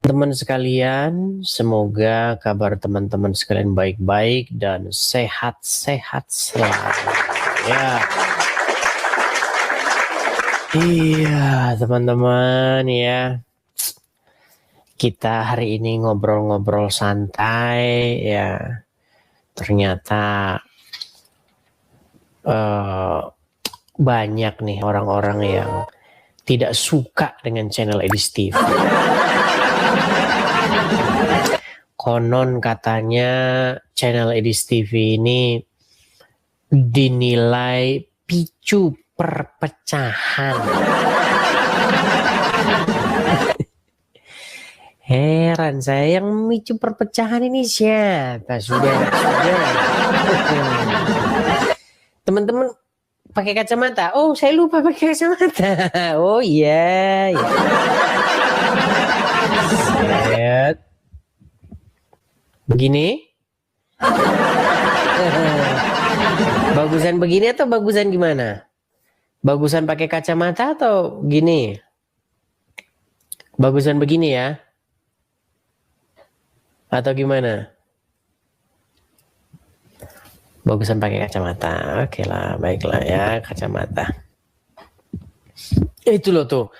Teman sekalian, semoga kabar teman-teman sekalian baik-baik dan sehat-sehat selalu. Ya, iya teman-teman ya. Kita hari ini ngobrol-ngobrol santai ya. Ternyata banyak nih orang-orang yang tidak suka dengan channel Edis TV. Konon katanya channel Edis TV ini dinilai picu perpecahan. Heran saya, yang memicu perpecahan ini siapa? Sudah. Teman-teman pakai kacamata. Oh, saya lupa pakai kacamata. Oh iya. Set. Begini. Bagusan begini atau bagusan gimana? Bagusan pakai kacamata atau gini? Bagusan begini ya? Atau gimana? Bagusan pakai kacamata. Oke lah, baiklah ya, kacamata. Itu loh tuh.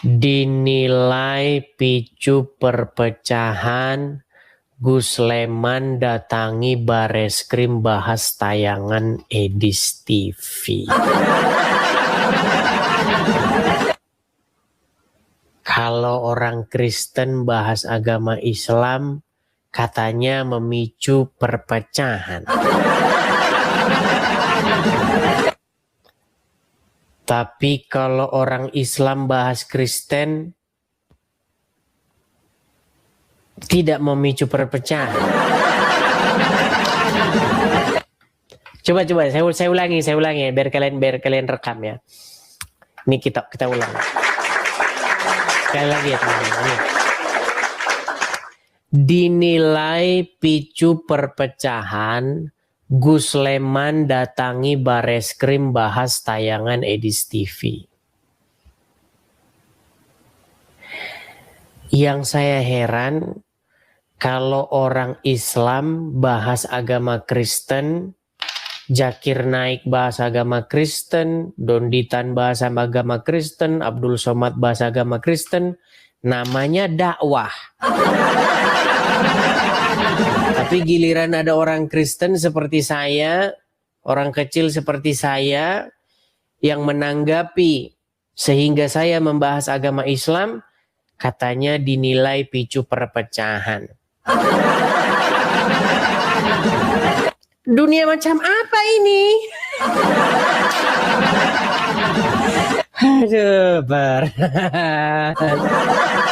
Dinilai picu perpecahan, Gus Leman datangi Bareskrim bahas tayangan Edis TV. Kalau orang Kristen bahas agama Islam, katanya memicu perpecahan. Tapi kalau orang Islam bahas Kristen, tidak memicu perpecahan. Coba saya ulangi biar kalian rekam ya. Ini kita ulang. Sekali lagi ya teman-teman. Dinilai picu perpecahan, Gus Leman datangi Bareskrim bahas tayangan Edis TV. Yang saya heran, kalau orang Islam bahas agama Kristen, Zakir Naik bahas agama Kristen, Donditan bahas agama Kristen, Abdul Somad bahas agama Kristen, namanya dakwah. Tapi giliran ada orang Kristen seperti saya, orang kecil seperti saya, yang menanggapi sehingga saya membahas agama Islam, katanya dinilai picu perpecahan. Dunia macam apa ini? Aduh,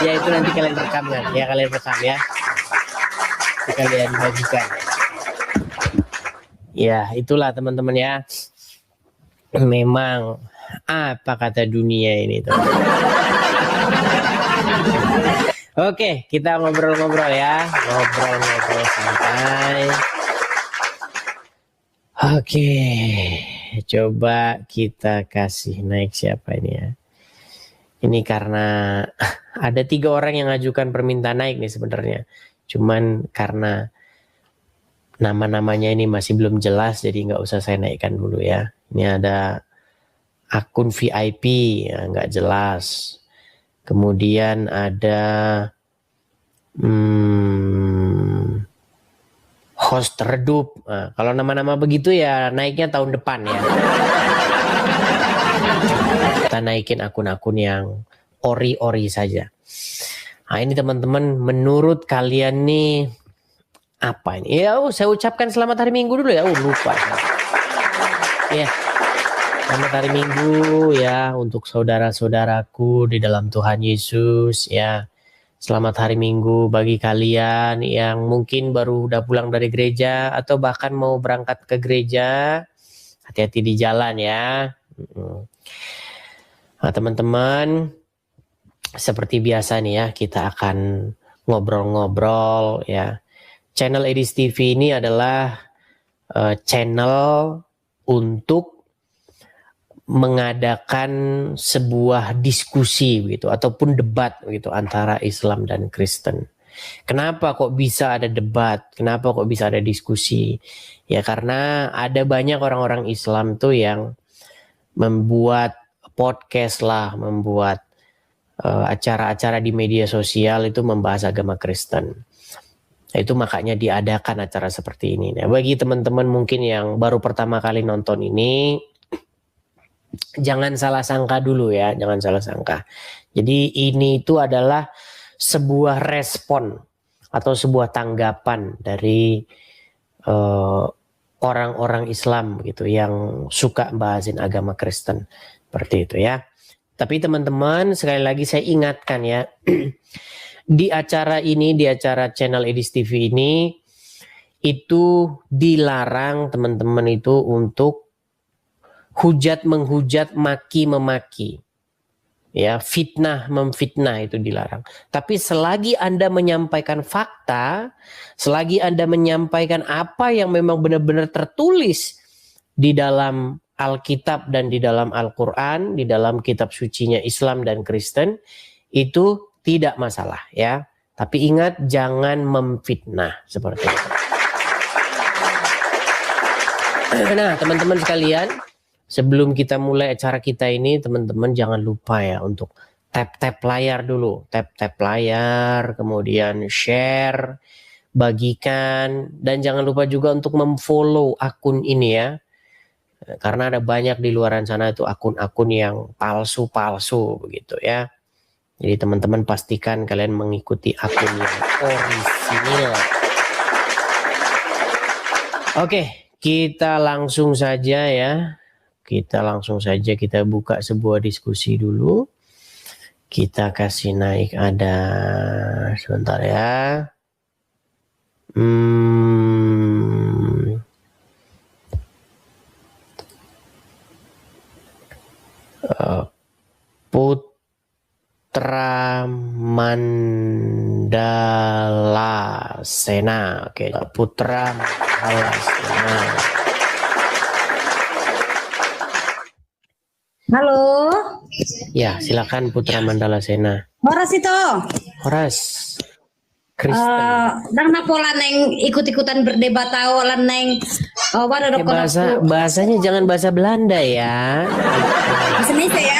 ya itu nanti kalian rekam kan? Ya kalian rekam ya. Kalian bagikan. Ya itulah teman-teman ya. Memang apa kata dunia ini tuh. Oke, kita ngobrol-ngobrol ya. Ngobrol-ngobrol santai. Oke, coba kita kasih naik siapa ini ya. Ini karena ada 3 orang yang ajukan permintaan naik nih sebenarnya. Cuman karena nama-namanya ini masih belum jelas, jadi nggak usah saya naikkan dulu ya. Ini ada akun VIP, ya, nggak jelas. Kemudian ada host redup. Nah, kalau nama-nama begitu ya naiknya tahun depan ya. Kita naikin akun-akun yang ori-ori saja. Nah ini teman-teman, menurut kalian nih apa ini? Ya saya ucapkan selamat hari Minggu dulu ya. Lupa. Ya, selamat hari Minggu ya untuk saudara-saudaraku di dalam Tuhan Yesus ya. Selamat hari Minggu bagi kalian yang mungkin baru udah pulang dari gereja atau bahkan mau berangkat ke gereja. Hati-hati di jalan ya. Nah teman-teman, seperti biasa nih ya, kita akan ngobrol-ngobrol ya. Channel Edis TV ini adalah channel untuk mengadakan sebuah diskusi gitu ataupun debat gitu antara Islam dan Kristen. Kenapa kok bisa ada debat? Kenapa kok bisa ada diskusi? Ya karena ada banyak orang-orang Islam tuh yang membuat podcast lah, membuat acara-acara di media sosial itu membahas agama Kristen. Itu makanya diadakan acara seperti ini. Nah, bagi teman-teman mungkin yang baru pertama kali nonton ini, jangan salah sangka dulu ya, jangan salah sangka. Jadi ini itu adalah sebuah respon atau sebuah tanggapan dari orang-orang Islam gitu yang suka bahasin agama Kristen seperti itu ya. Tapi teman-teman sekali lagi saya ingatkan ya, di acara ini, di acara channel Edis TV ini itu dilarang teman-teman itu untuk hujat menghujat, maki memaki. Ya, fitnah memfitnah itu dilarang. Tapi selagi Anda menyampaikan fakta, selagi Anda menyampaikan apa yang memang benar-benar tertulis di dalam Alkitab dan di dalam Al-Qur'an, di dalam kitab sucinya Islam dan Kristen, itu tidak masalah ya. Tapi ingat jangan memfitnah seperti itu. Nah, teman-teman sekalian, sebelum kita mulai acara kita ini, teman-teman jangan lupa ya untuk tap-tap layar dulu. Tap-tap layar, kemudian share, bagikan, dan jangan lupa juga untuk memfollow akun ini ya. Karena ada banyak di luar sana itu akun-akun yang palsu-palsu begitu ya. Jadi teman-teman pastikan kalian mengikuti akun yang orisinil. Oke, kita langsung saja ya. Kita buka sebuah diskusi dulu. Kita kasih naik ada sebentar ya. Putra Mandala Sena. Oke, Putra Mandala Sena. Halo. Ya, silakan Putra Mandala Sena. Horas itu. Horas. Kristen. Nang napola neng ikut-ikutan berdebat tahu lan neng bahasanya jangan bahasa Belanda ya. Bahasa Indonesia ya.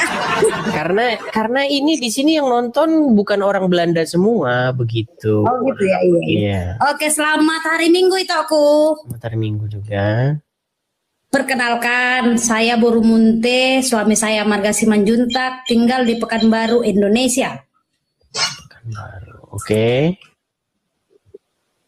Karena ini di sini yang nonton bukan orang Belanda semua begitu. Oh gitu ya, iya. Oke, selamat hari Minggu itu aku. Selamat hari Minggu juga. Perkenalkan, saya Boru Munte, suami saya Marga Simanjuntak, tinggal di Pekanbaru, Indonesia. Pekanbaru, oke.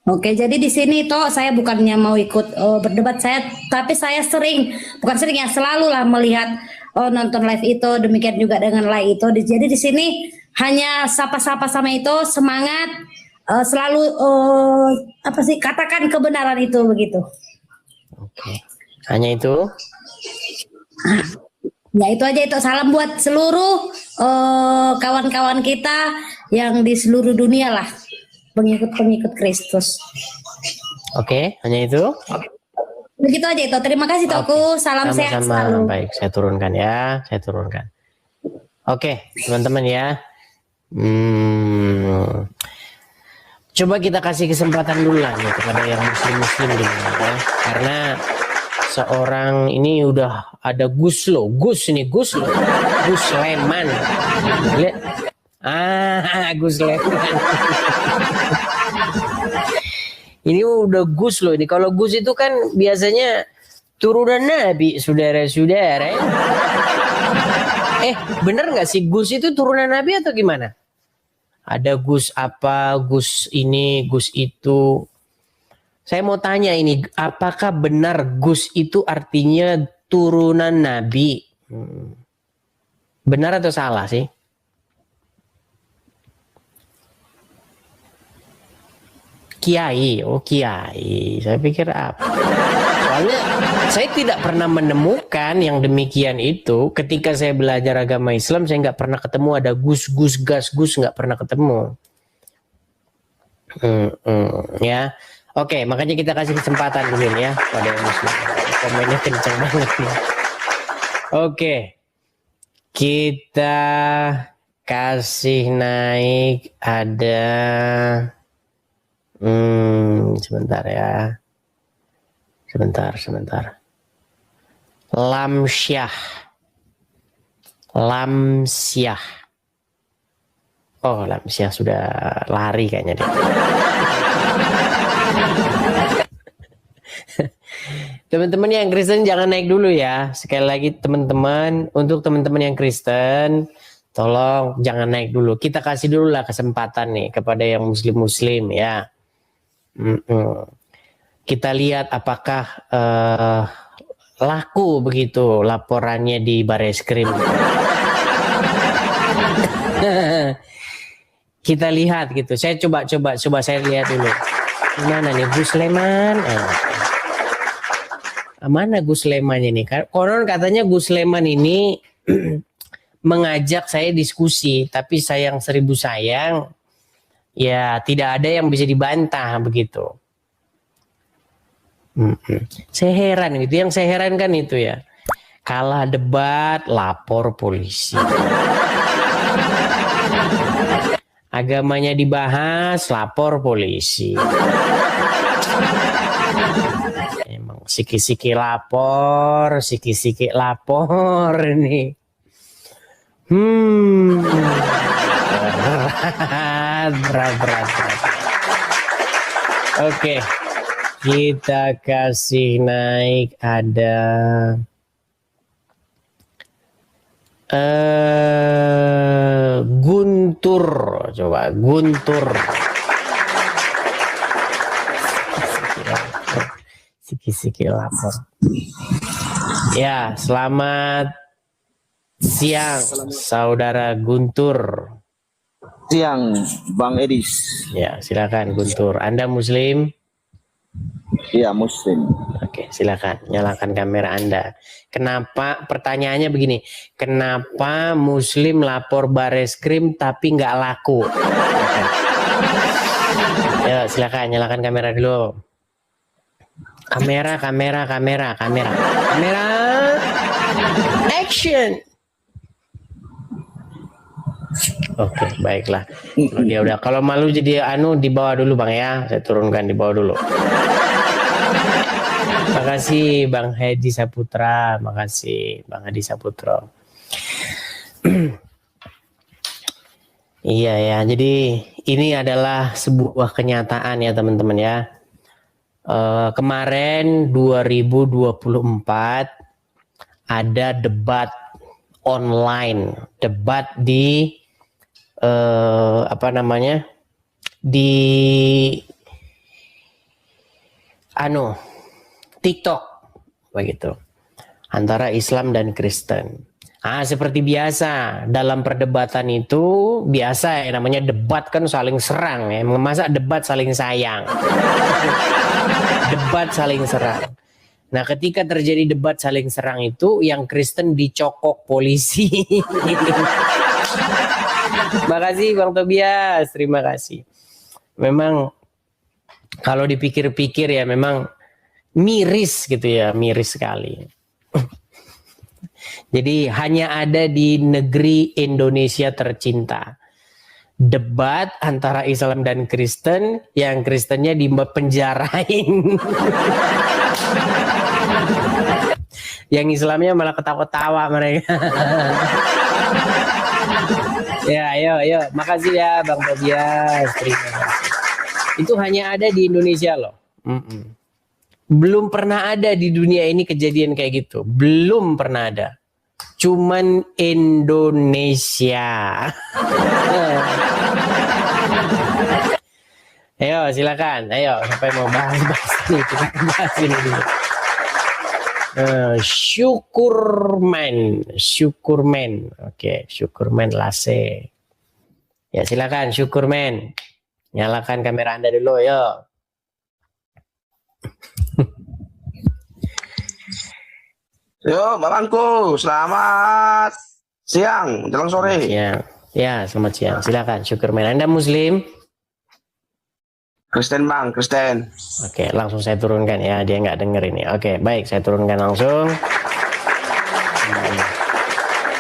Oke, jadi di sini toh saya bukannya mau ikut berdebat tapi saya selalu lah melihat nonton live itu, demikian juga dengan live itu. Jadi di sini hanya sapa-sapa sama itu, semangat, selalu katakan kebenaran itu begitu. Oke, hanya itu. Ya itu aja, itu salam buat seluruh kawan-kawan kita yang di seluruh dunia lah. Pengikut Kristus. Oke, hanya itu. Begitu aja itu. Terima kasih Toku. Salam sehat selalu. Baik, saya turunkan ya. Oke, teman-teman ya. Coba kita kasih kesempatan dulu lah ya kepada yang muslim di mana ya. Karena seorang ini udah ada Gus Leman. Lihat. Gus Leman. Ini udah Gus loh ini. Kalau Gus itu kan biasanya turunan Nabi, saudara-saudara. Bener nggak sih Gus itu turunan Nabi atau gimana? Ada Gus apa, Gus ini, Gus itu. Saya mau tanya ini, apakah benar Gus itu artinya turunan Nabi? Benar atau salah sih? Kiai, Kiai. Saya pikir apa? Soalnya saya tidak pernah menemukan yang demikian itu. Ketika saya belajar agama Islam, saya nggak pernah ketemu ada Gus, nggak pernah ketemu. Ya, oke. Makanya kita kasih kesempatan dulu ya pada yang muslim. Komennya kenceng banget nih. Oke, kita kasih naik ada sebentar ya. Sebentar. Lamsyah. Oh, Lamsyah sudah lari kayaknya deh. Teman-teman yang Kristen jangan naik dulu ya. Sekali lagi teman-teman, untuk teman-teman yang Kristen, tolong jangan naik dulu. Kita kasih dulu lah kesempatan nih kepada yang muslim-muslim ya. Kita lihat apakah laku begitu laporannya di Bareskrim. Kita lihat gitu. Saya coba saya lihat dulu. Gimana nih Gus Leman? Mana Gus Lemannya nih? Konon katanya Gus Leman ini mengajak saya diskusi, tapi sayang seribu sayang, ya tidak ada yang bisa dibantah begitu. Saya heran gitu. Yang saya heran kan itu ya. Kalah debat, lapor polisi. Agamanya dibahas, lapor polisi. Emang siki-siki lapor nih. Berat. Oke, kita kasih naik ada Guntur, coba Guntur. Siki-siki lapor. Ya, selamat siang, Saudara Guntur. Siang, Bang Edis. Ya, silakan Guntur. Anda Muslim? Iya, Muslim. Oke, silakan nyalakan kamera Anda. Kenapa? Pertanyaannya begini, kenapa Muslim lapor Bareskrim tapi nggak laku? Ya, silakan nyalakan kamera dulu. Kamera. Action. Oke, baiklah. Dia udah. Kalau malu jadi di bawah dulu Bang ya. Saya turunkan di bawah dulu. Makasih Bang Hedi Saputra. Makasih Bang Hedi Saputro. Iya ya. Jadi ini adalah sebuah kenyataan ya teman-teman ya. Kemarin 2024 ada debat online, debat di di TikTok begitu, antara Islam dan Kristen. Seperti biasa dalam perdebatan itu biasa ya, namanya debat kan saling serang ya. Masa debat saling sayang? Debat saling serang. Nah, ketika terjadi debat saling serang itu, yang Kristen dicokok polisi. Makasih Bang Tobias, terima kasih. Memang kalau dipikir-pikir ya memang miris gitu ya, miris sekali. Jadi hanya ada di negeri Indonesia tercinta. Debat antara Islam dan Kristen, yang Kristennya dipenjarain. Yang Islamnya malah ketawa-tawa mereka. Ya, ayo. Makasih ya Bang Tobias. Terima kasih. Itu hanya ada di Indonesia loh. Belum pernah ada di dunia ini kejadian kayak gitu. Belum pernah ada. Cuman Indonesia. Ayo silakan. Ayo, siapa yang mau bahas ini? Kita bahas ini dulu. Syukurman. Oke, Syukurman Lase. Ya silakan Syukurman. Nyalakan kamera Anda dulu, yo. Yo, Bang Angku, selamat siang, jelang sore. Siang. Ya, selamat siang. Silakan Syukurman. Anda Muslim? Kristen Bang, Kristen. Oke, langsung saya turunkan ya. Dia nggak denger ini. Oke, baik. Saya turunkan langsung.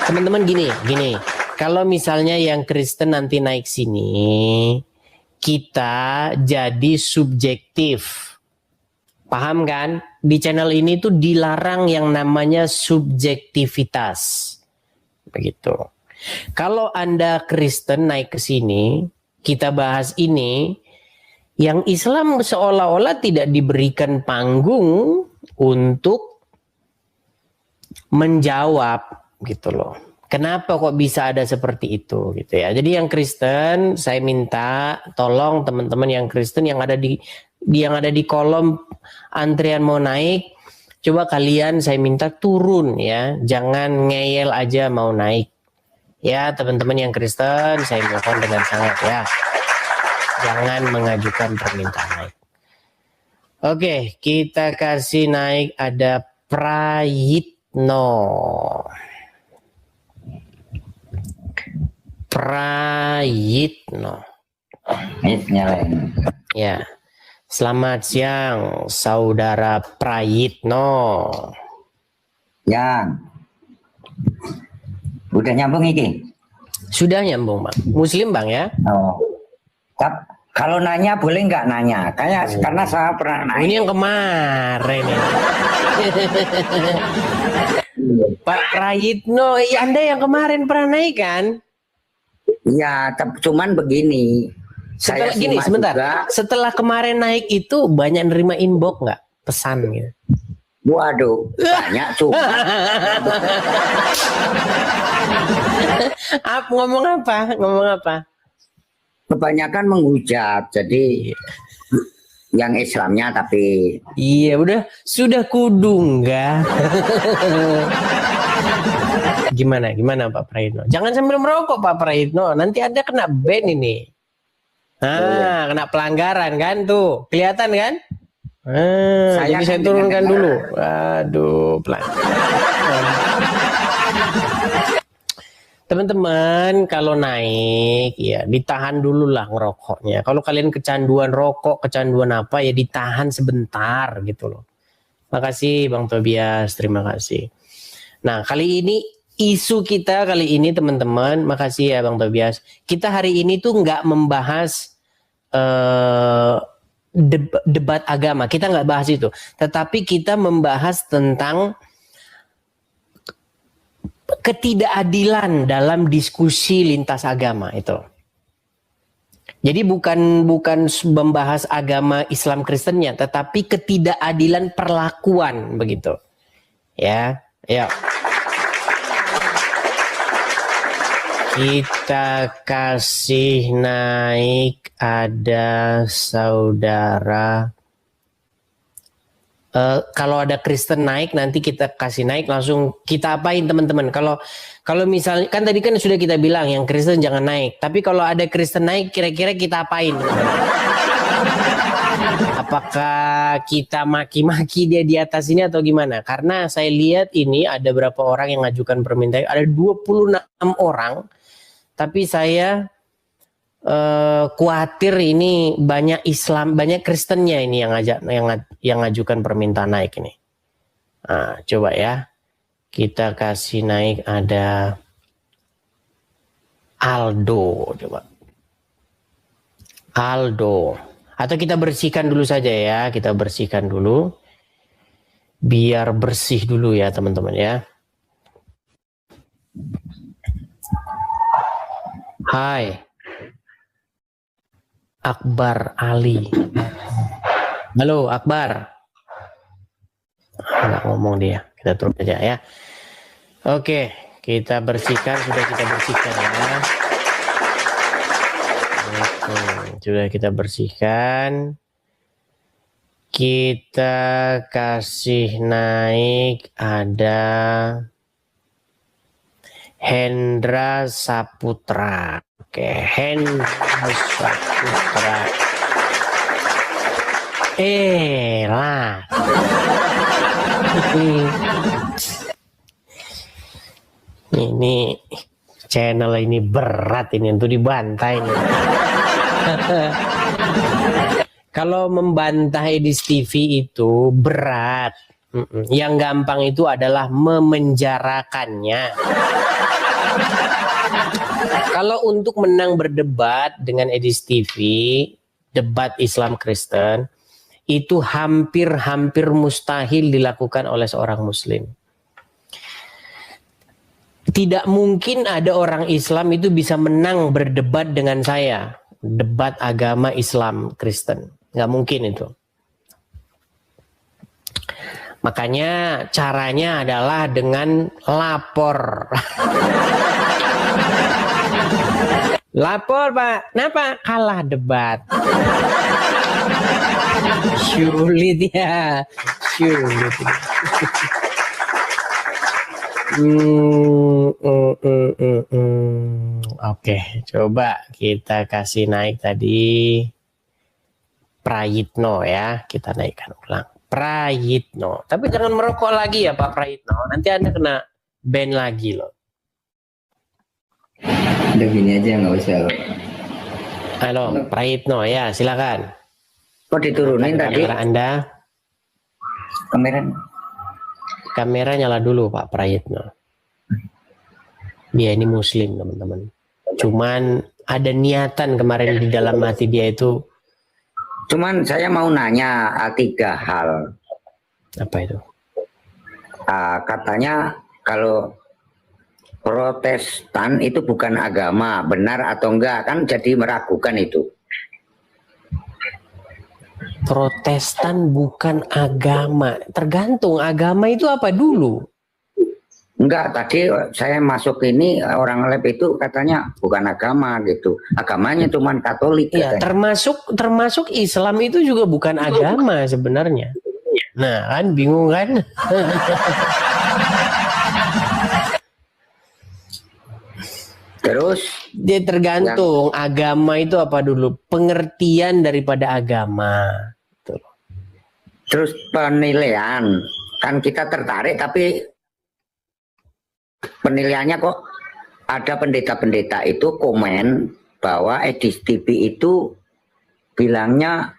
teman-teman gini. Kalau misalnya yang Kristen nanti naik sini, kita jadi subjektif. Paham kan? Di channel ini tuh dilarang yang namanya subjektivitas. Begitu. Kalau Anda Kristen naik ke sini, kita bahas ini, yang Islam seolah-olah tidak diberikan panggung untuk menjawab gitu loh. Kenapa kok bisa ada seperti itu gitu ya. Jadi yang Kristen, saya minta tolong teman-teman yang Kristen yang ada di kolom antrian mau naik, coba kalian saya minta turun ya, jangan ngeyel aja mau naik. Ya teman-teman yang Kristen, saya mohon dengan sangat ya, jangan mengajukan permintaan naik. Oke, kita kasih naik, ada Prayitno. Ya, selamat siang saudara Prayitno. Ya, udah nyambung ini. Sudah nyambung bang, Muslim bang ya. Oh, kalau nanya boleh nggak nanya? Karena saya pernah nanya. Ini yang kemarin ya. Pak Prayitno, Anda yang kemarin pernah naik kan? Iya, cuman begini. Setelah, saya gini sebentar, juga, setelah kemarin naik itu banyak nerima inbox nggak, pesan gitu? waduh, banyak cuma. Ngomong apa? Kebanyakan menghujat, jadi yang Islamnya tapi. Iya, sudah kudu enggak. Gimana Pak Prayitno? Jangan sambil merokok Pak Prayitno, nanti Anda kena ban ini. Kena pelanggaran kan tuh, kelihatan kan? Jadi saya turunkan dulu. Waduh, teman-teman kalau naik ya ditahan dulu lah ngerokoknya. Kalau kalian kecanduan rokok, kecanduan apa ya ditahan sebentar gitu loh. Makasih Bang Tobias, terima kasih. Nah kali ini isu kita kali ini teman-teman, makasih ya Bang Tobias. Kita hari ini tuh nggak membahas debat agama, kita nggak bahas itu. Tetapi kita membahas tentang ketidakadilan dalam diskusi lintas agama itu. Jadi bukan membahas agama Islam Kristennya, tetapi ketidakadilan perlakuan begitu. Ya. Kita kasih naik, ada saudara. Kalau ada Kristen naik nanti kita kasih naik, langsung kita apain teman-teman. Kalau misalnya kan tadi kan sudah kita bilang yang Kristen jangan naik, tapi kalau ada Kristen naik kira-kira kita apain? Apakah kita maki-maki dia di atas ini atau gimana? Karena saya lihat ini ada berapa orang yang ngajukan permintaan, ada 26 orang, tapi saya khawatir ini banyak Islam, banyak Kristennya ini yang ngajukan permintaan naik ini. Nah, coba ya. Kita kasih naik, ada Aldo, coba. Aldo. Atau kita bersihkan dulu saja ya, kita bersihkan dulu. Biar bersih dulu ya teman-teman ya. Hai. Akbar Ali. Halo Akbar. Nggak ngomong dia, kita turun aja ya. Oke, kita bersihkan, sudah kita bersihkan ya. Sudah kita bersihkan. Kita kasih naik, ada Hendra Saputra. Oke, Hendra Saputra. Lah. Ini channel ini berat ini untuk dibantai nih. Kalau membantah Edis TV itu berat, Yang gampang itu adalah memenjarakannya. Kalau untuk menang berdebat dengan Edis TV, debat Islam Kristen, itu hampir mustahil dilakukan oleh seorang Muslim. Tidak mungkin ada orang Islam itu bisa menang berdebat dengan saya, debat agama Islam Kristen, nggak mungkin itu. Makanya caranya adalah dengan lapor. Lapor Pak, kenapa? Kalah debat. Sulit ya, sulit. Oke, coba kita kasih naik tadi Prayitno ya, kita naikkan ulang. Prayitno, tapi jangan merokok lagi ya Pak Prayitno, nanti Anda kena ban lagi loh. Udah gini aja nggak usah. Halo Prayitno ya, silakan. Kok diturunin tadi? Kamera Anda. Kamera nyala dulu Pak Prayitno. Dia ini Muslim teman-teman. Cuman ada niatan kemarin di dalam hati dia itu. Cuman saya mau nanya 3 hal. Apa itu? Katanya kalau Protestan itu bukan agama, benar atau enggak? Kan jadi meragukan itu. Protestan bukan agama. Tergantung agama itu apa dulu. Enggak, tadi saya masuk ini orang lab itu katanya bukan agama gitu. Agamanya cuma Katolik. Ya, termasuk Islam itu juga bukan agama sebenarnya. Nah, kan bingung kan? Terus Dia tergantung agama itu apa dulu, pengertian daripada agama. Tuh. terus penilaian, kan kita tertarik tapi penilaiannya kok ada pendeta-pendeta itu komen bahwa Edis TV itu bilangnya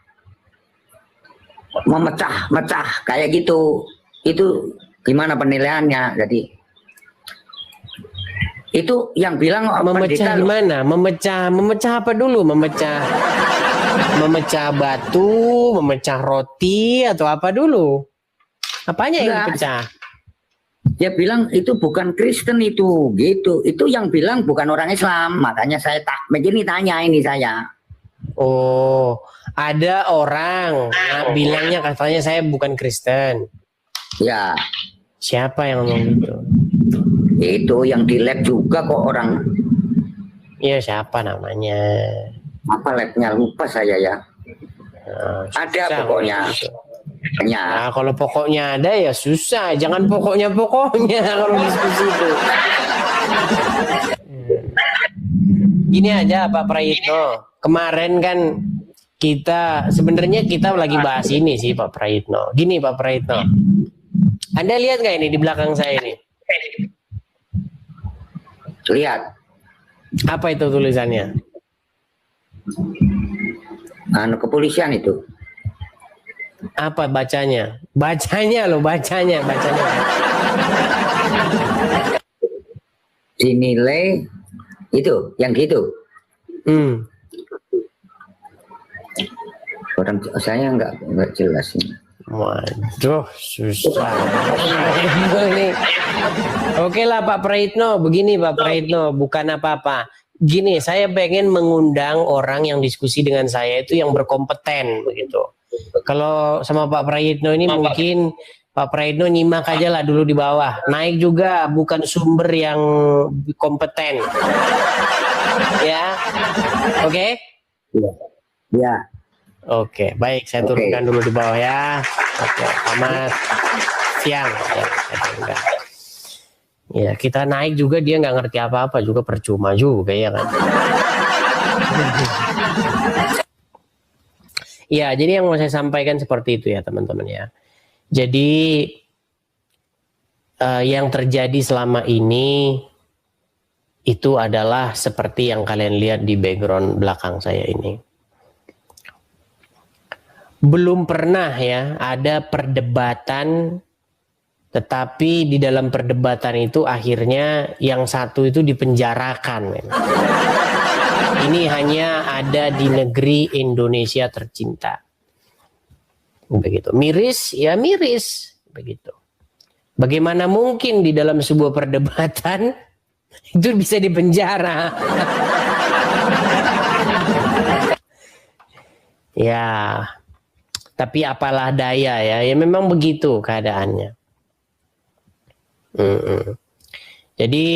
memecah-mecah kayak gitu. Itu gimana penilaiannya? Jadi itu yang bilang Memecah gimana? Memecah apa dulu? Memecah batu, memecah roti atau apa dulu? Apanya yang dipecah? Dia bilang itu bukan Kristen itu, gitu. Itu yang bilang bukan orang Islam. Makanya saya begini tanya ini saya. Oh, ada orang bilangnya katanya saya bukan Kristen. Ya, Siapa yang ngomong gitu? itu yang di lab juga kok orang. Iya, siapa namanya? Apa labnya lupa saya ya. Ada Susah pokoknya. gitu. Ya. Nah, kalau pokoknya ada ya susah. Jangan pokoknya kalau diskusi itu. Gini aja Pak Prayitno. Kemarin kan sebenarnya kita lagi bahas ini sih Pak Prayitno. Gini Pak Prayitno. Anda lihat nggak ini di belakang saya ini? Lihat. Apa itu tulisannya? Kepolisian itu. Apa bacanya? Bacanya. Dinilai itu, yang gitu. Orang saya nggak jelas ini. Waduh, susah. Oke lah Pak Prayitno, begini Pak Prayitno, bukan apa-apa. Gini, saya pengen mengundang orang yang diskusi dengan saya itu yang berkompeten begitu. Kalau sama Pak Prayitno ini mungkin Pak Prayitno nyimak aja lah dulu di bawah. Naik juga bukan sumber yang kompeten. Ya. Oke? Ya. Oke, baik, saya turunkan dulu di bawah ya. Oke, selamat siang. Ya, kita naik juga dia nggak ngerti apa-apa juga, percuma juga ya kan. Ya, jadi yang mau saya sampaikan seperti itu ya teman-teman ya. Jadi yang terjadi selama ini itu adalah seperti yang kalian lihat di background belakang saya ini. Belum pernah ya ada perdebatan Tetapi di dalam perdebatan itu akhirnya yang satu itu dipenjarakan. Ini hanya ada di negeri Indonesia tercinta. Begitu. Miris, ya miris. Begitu. Bagaimana mungkin di dalam sebuah perdebatan itu bisa dipenjara? Ya, tapi apalah daya ya. Ya memang begitu keadaannya. Jadi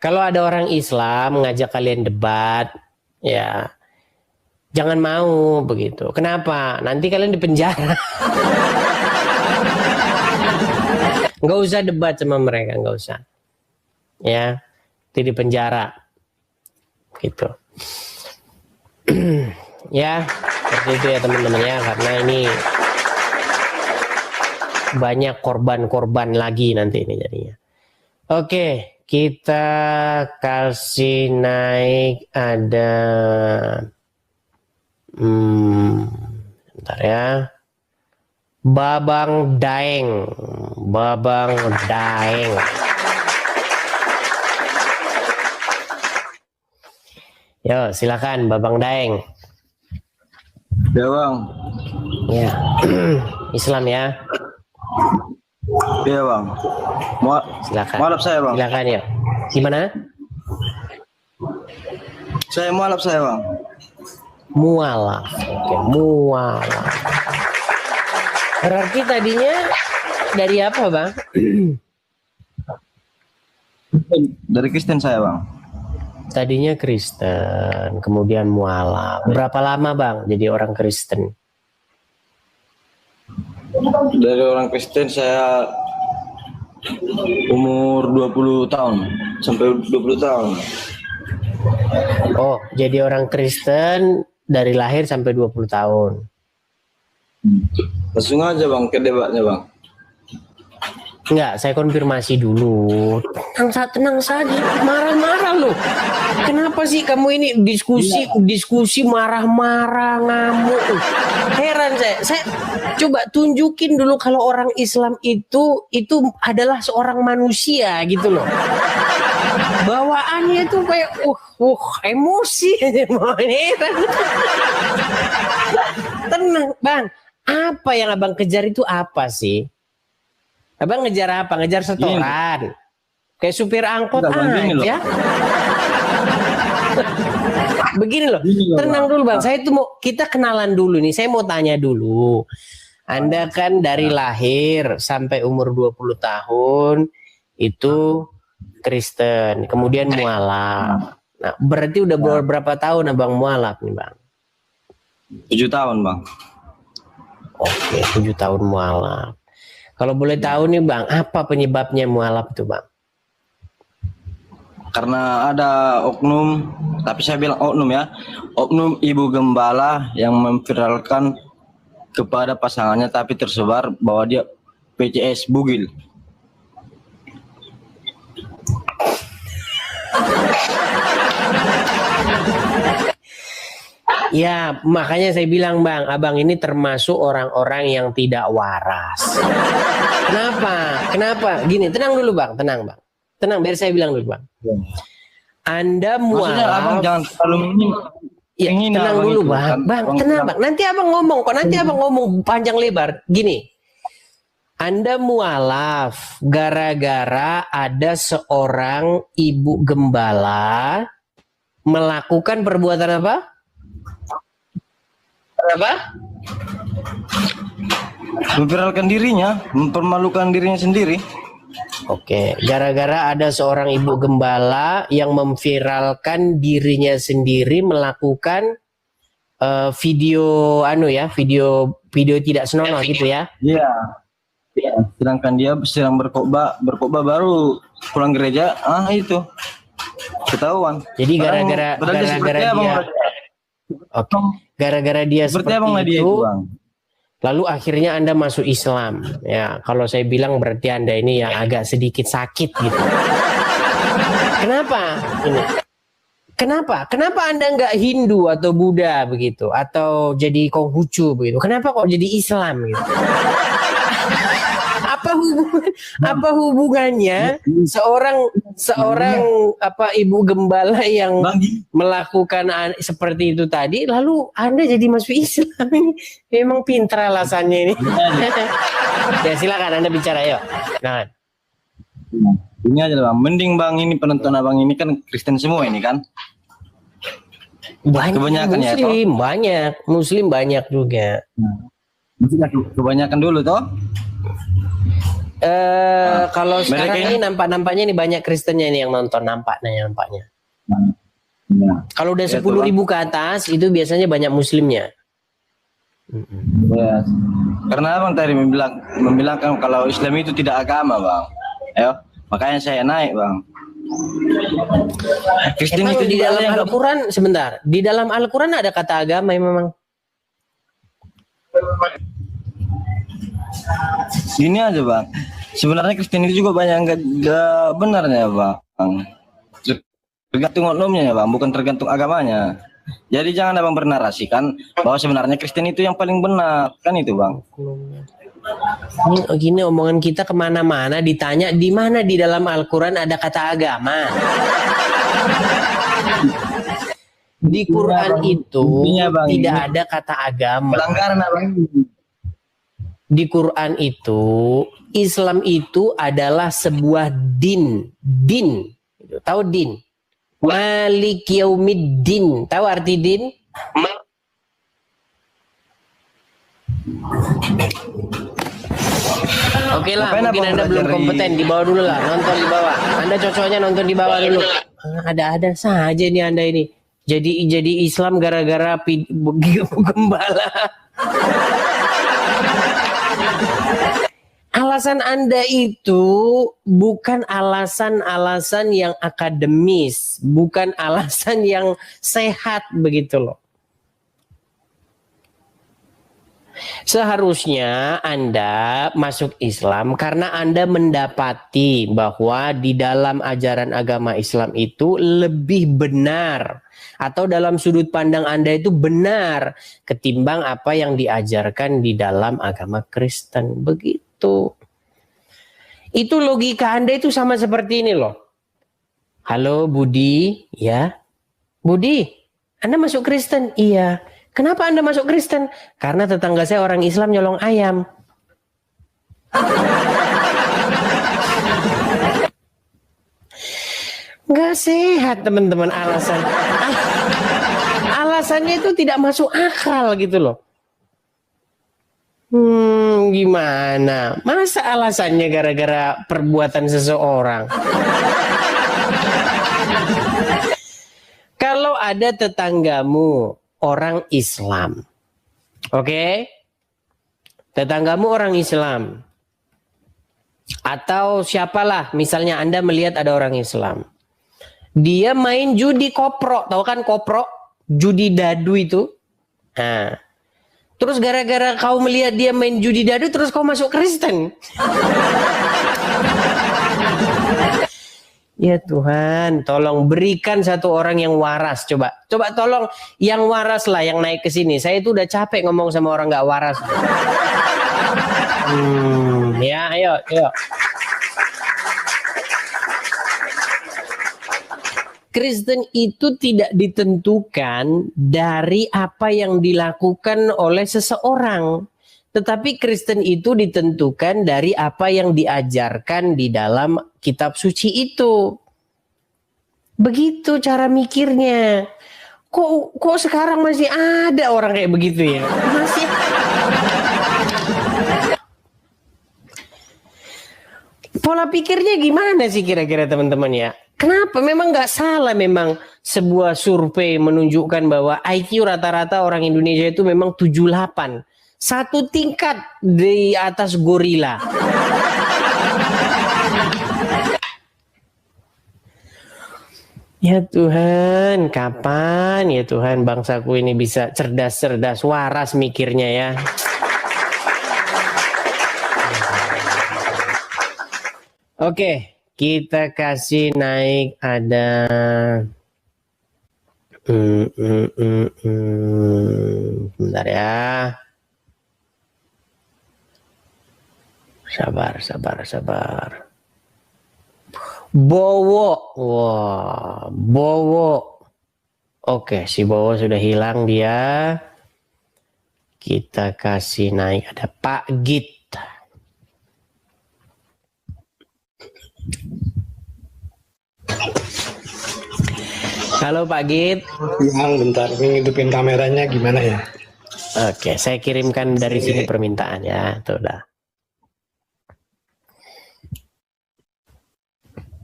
kalau ada orang Islam ngajak kalian debat, ya jangan mau begitu. Kenapa? Nanti kalian dipenjara. Nggak usah debat sama mereka, nggak usah. Ya, itu dipenjara. Gitu. Ya, seperti itu ya teman-teman ya, karena ini banyak korban-korban lagi nanti ini jadinya. Oke, kita kasih naik ada bentar ya. Babang Daeng. Babang Daeng. Yo, silakan Babang Daeng. Ya bang. Ya. Islam ya. Iya bang. Silakan. Mualaf saya bang. Silakan ya. Gimana? Saya mualaf saya bang. Mualaf. Oke, mualaf. Berarti tadinya dari apa, Bang? Dari Kristen saya bang. Tadinya Kristen, kemudian mualaf. Berapa lama, Bang, jadi orang Kristen? Dari orang Kristen saya umur 20 tahun sampai 20 tahun. Oh, jadi orang Kristen dari lahir sampai 20 tahun. Langsung aja bang ke debatnya bang. Enggak, saya konfirmasi dulu. Tenang saja, marah-marah loh. Kenapa sih kamu ini diskusi marah-marah, ngamuk? Heran saya coba tunjukin dulu kalau orang Islam itu adalah seorang manusia gitu loh. Bawaannya tuh kayak emosi. Tenang, Bang. Apa yang Abang kejar itu apa sih? Abang ngejar apa? Ngejar setoran. Kayak supir angkot aja. Begini loh. Tenang dulu Bang. Saya tuh kita kenalan dulu nih. Saya mau tanya dulu. Anda kan dari lahir sampai umur 20 tahun itu Kristen, kemudian mualaf. Nah, berarti udah berapa tahun Abang mualaf nih, Bang? 7 tahun bang. Oke, 7 tahun mualaf. Kalau boleh tahu nih Bang, apa penyebabnya mualaf tuh Bang? Karena ada oknum, tapi saya bilang oknum ya, oknum ibu gembala yang memviralkan kepada pasangannya tapi tersebar bahwa dia PCS bugil. Ya, makanya saya bilang Bang, Abang ini termasuk orang-orang yang tidak waras. Kenapa? Gini, tenang dulu Bang, tenang Bang. Tenang, biar saya bilang dulu Bang. Anda mualaf. Maksudnya Abang jangan terlalu ingin tenang dulu itu, Bang. kan? Bang, tenang Bang. Nanti Abang ngomong kok, nanti Abang ngomong panjang lebar. Gini, Anda mualaf gara-gara ada seorang ibu gembala melakukan perbuatan apa? Memviralkan dirinya, mempermalukan dirinya sendiri. Oke, gara-gara ada seorang ibu gembala yang memviralkan dirinya sendiri melakukan video video tidak senonoh gitu ya. Iya. Sedangkan dia sedang berkhotbah baru pulang gereja, itu ketahuan. Jadi gara-gara dia seperti itu, lalu akhirnya Anda masuk Islam. Ya, kalau saya bilang berarti Anda ini yang agak sedikit sakit gitu. Kenapa Anda nggak Hindu atau Buddha begitu, atau jadi Konghucu begitu? Kenapa kok jadi Islam gitu? apa hubungannya seorang apa ibu gembala yang melakukan seperti itu tadi, lalu Anda jadi masuk Islam? Ini memang pintar alasannya ini. Ya silakan Anda bicara, yuk. Nah. Ini aja bang, mending bang ini penonton abang ini kan Kristen semua ini kan. Banyak Kebanyakan Muslim, Muslim banyak juga. Kebanyakan dulu toh. Kalau mereka sekarang ini nampaknya ini banyak Kristennya ini yang nonton, nampaknya. Kalau udah 10.000 ke atas itu biasanya banyak Muslimnya. Ya. Karena abang tadi membilangkan kalau Islam itu tidak agama bang. Ayo, makanya saya naik bang. Kristen Emang itu di dalam Al-Quran, sebentar, di dalam Al-Quran ada kata agama yang memang. Ini aja bang, sebenarnya Kristen itu juga banyak nggak benarnya bang. Tergantung oknumnya ya bang, bukan tergantung agamanya. Jadi jangan abang bernarasikan bahwa sebenarnya Kristen itu yang paling benar, kan itu bang. Gini omongan kita kemana-mana ditanya di mana di dalam Al-Quran ada kata agama. Di Quran itu tidak ada kata agama. Pelanggaran abang. Di Quran itu Islam itu adalah sebuah din. Tahu din? Malik yaumiddin. Tahu arti din? Oke lah, mungkin Anda belum kompeten, di bawah dulu lah, nonton di bawah. Anda cocoknya nonton di bawah dulu. Ada saja nih Anda ini. Jadi Islam gara-gara gembala. Alasan Anda itu bukan alasan-alasan yang akademis, bukan alasan yang sehat begitu loh. Seharusnya Anda masuk Islam karena Anda mendapati bahwa di dalam ajaran agama Islam itu lebih benar atau dalam sudut pandang Anda itu benar ketimbang apa yang diajarkan di dalam agama Kristen. Begitu. Itu logika Anda itu sama seperti ini loh. Halo Budi, ya. Budi, Anda masuk Kristen? Iya. Kenapa Anda masuk Kristen? Karena tetangga saya orang Islam nyolong ayam. Nggak sehat teman-teman alasan. Alasannya itu tidak masuk akal gitu loh. Gimana? Masa alasannya gara-gara perbuatan seseorang? Kalau ada tetanggamu orang Islam, oke? Tetanggamu orang Islam, atau siapalah, misalnya Anda melihat ada orang Islam, dia main judi koprok, tahu kan koprok, judi dadu itu. Nah, terus gara-gara kau melihat dia main judi dadu, terus kau masuk Kristen. Ya Tuhan, tolong berikan satu orang yang waras. Coba tolong yang waras lah yang naik ke sini. Saya itu udah capek ngomong sama orang nggak waras. Ya, ayo. Kristen itu tidak ditentukan dari apa yang dilakukan oleh seseorang. Tetapi Kristen itu ditentukan dari apa yang diajarkan di dalam kitab suci itu. Begitu cara mikirnya. Kok sekarang masih ada orang kayak begitu ya? Masih. Pola pikirnya gimana sih kira-kira teman-teman ya? Kenapa? Memang nggak salah memang sebuah survei menunjukkan bahwa IQ rata-rata orang Indonesia itu memang 78. Satu tingkat di atas gorila. Ya Tuhan, kapan ya Tuhan bangsaku ini bisa cerdas-cerdas, waras mikirnya ya. Oke, kita kasih naik ada bentar ya. Sabar. Bowo. Wah, Bowo. Oke, si Bowo sudah hilang dia. Kita kasih naik, ada Pak Git. Halo Pak Git. Yang bentar, ini hidupin kameranya gimana ya? Oke, saya kirimkan dari sini permintaan ya. Tuh dah.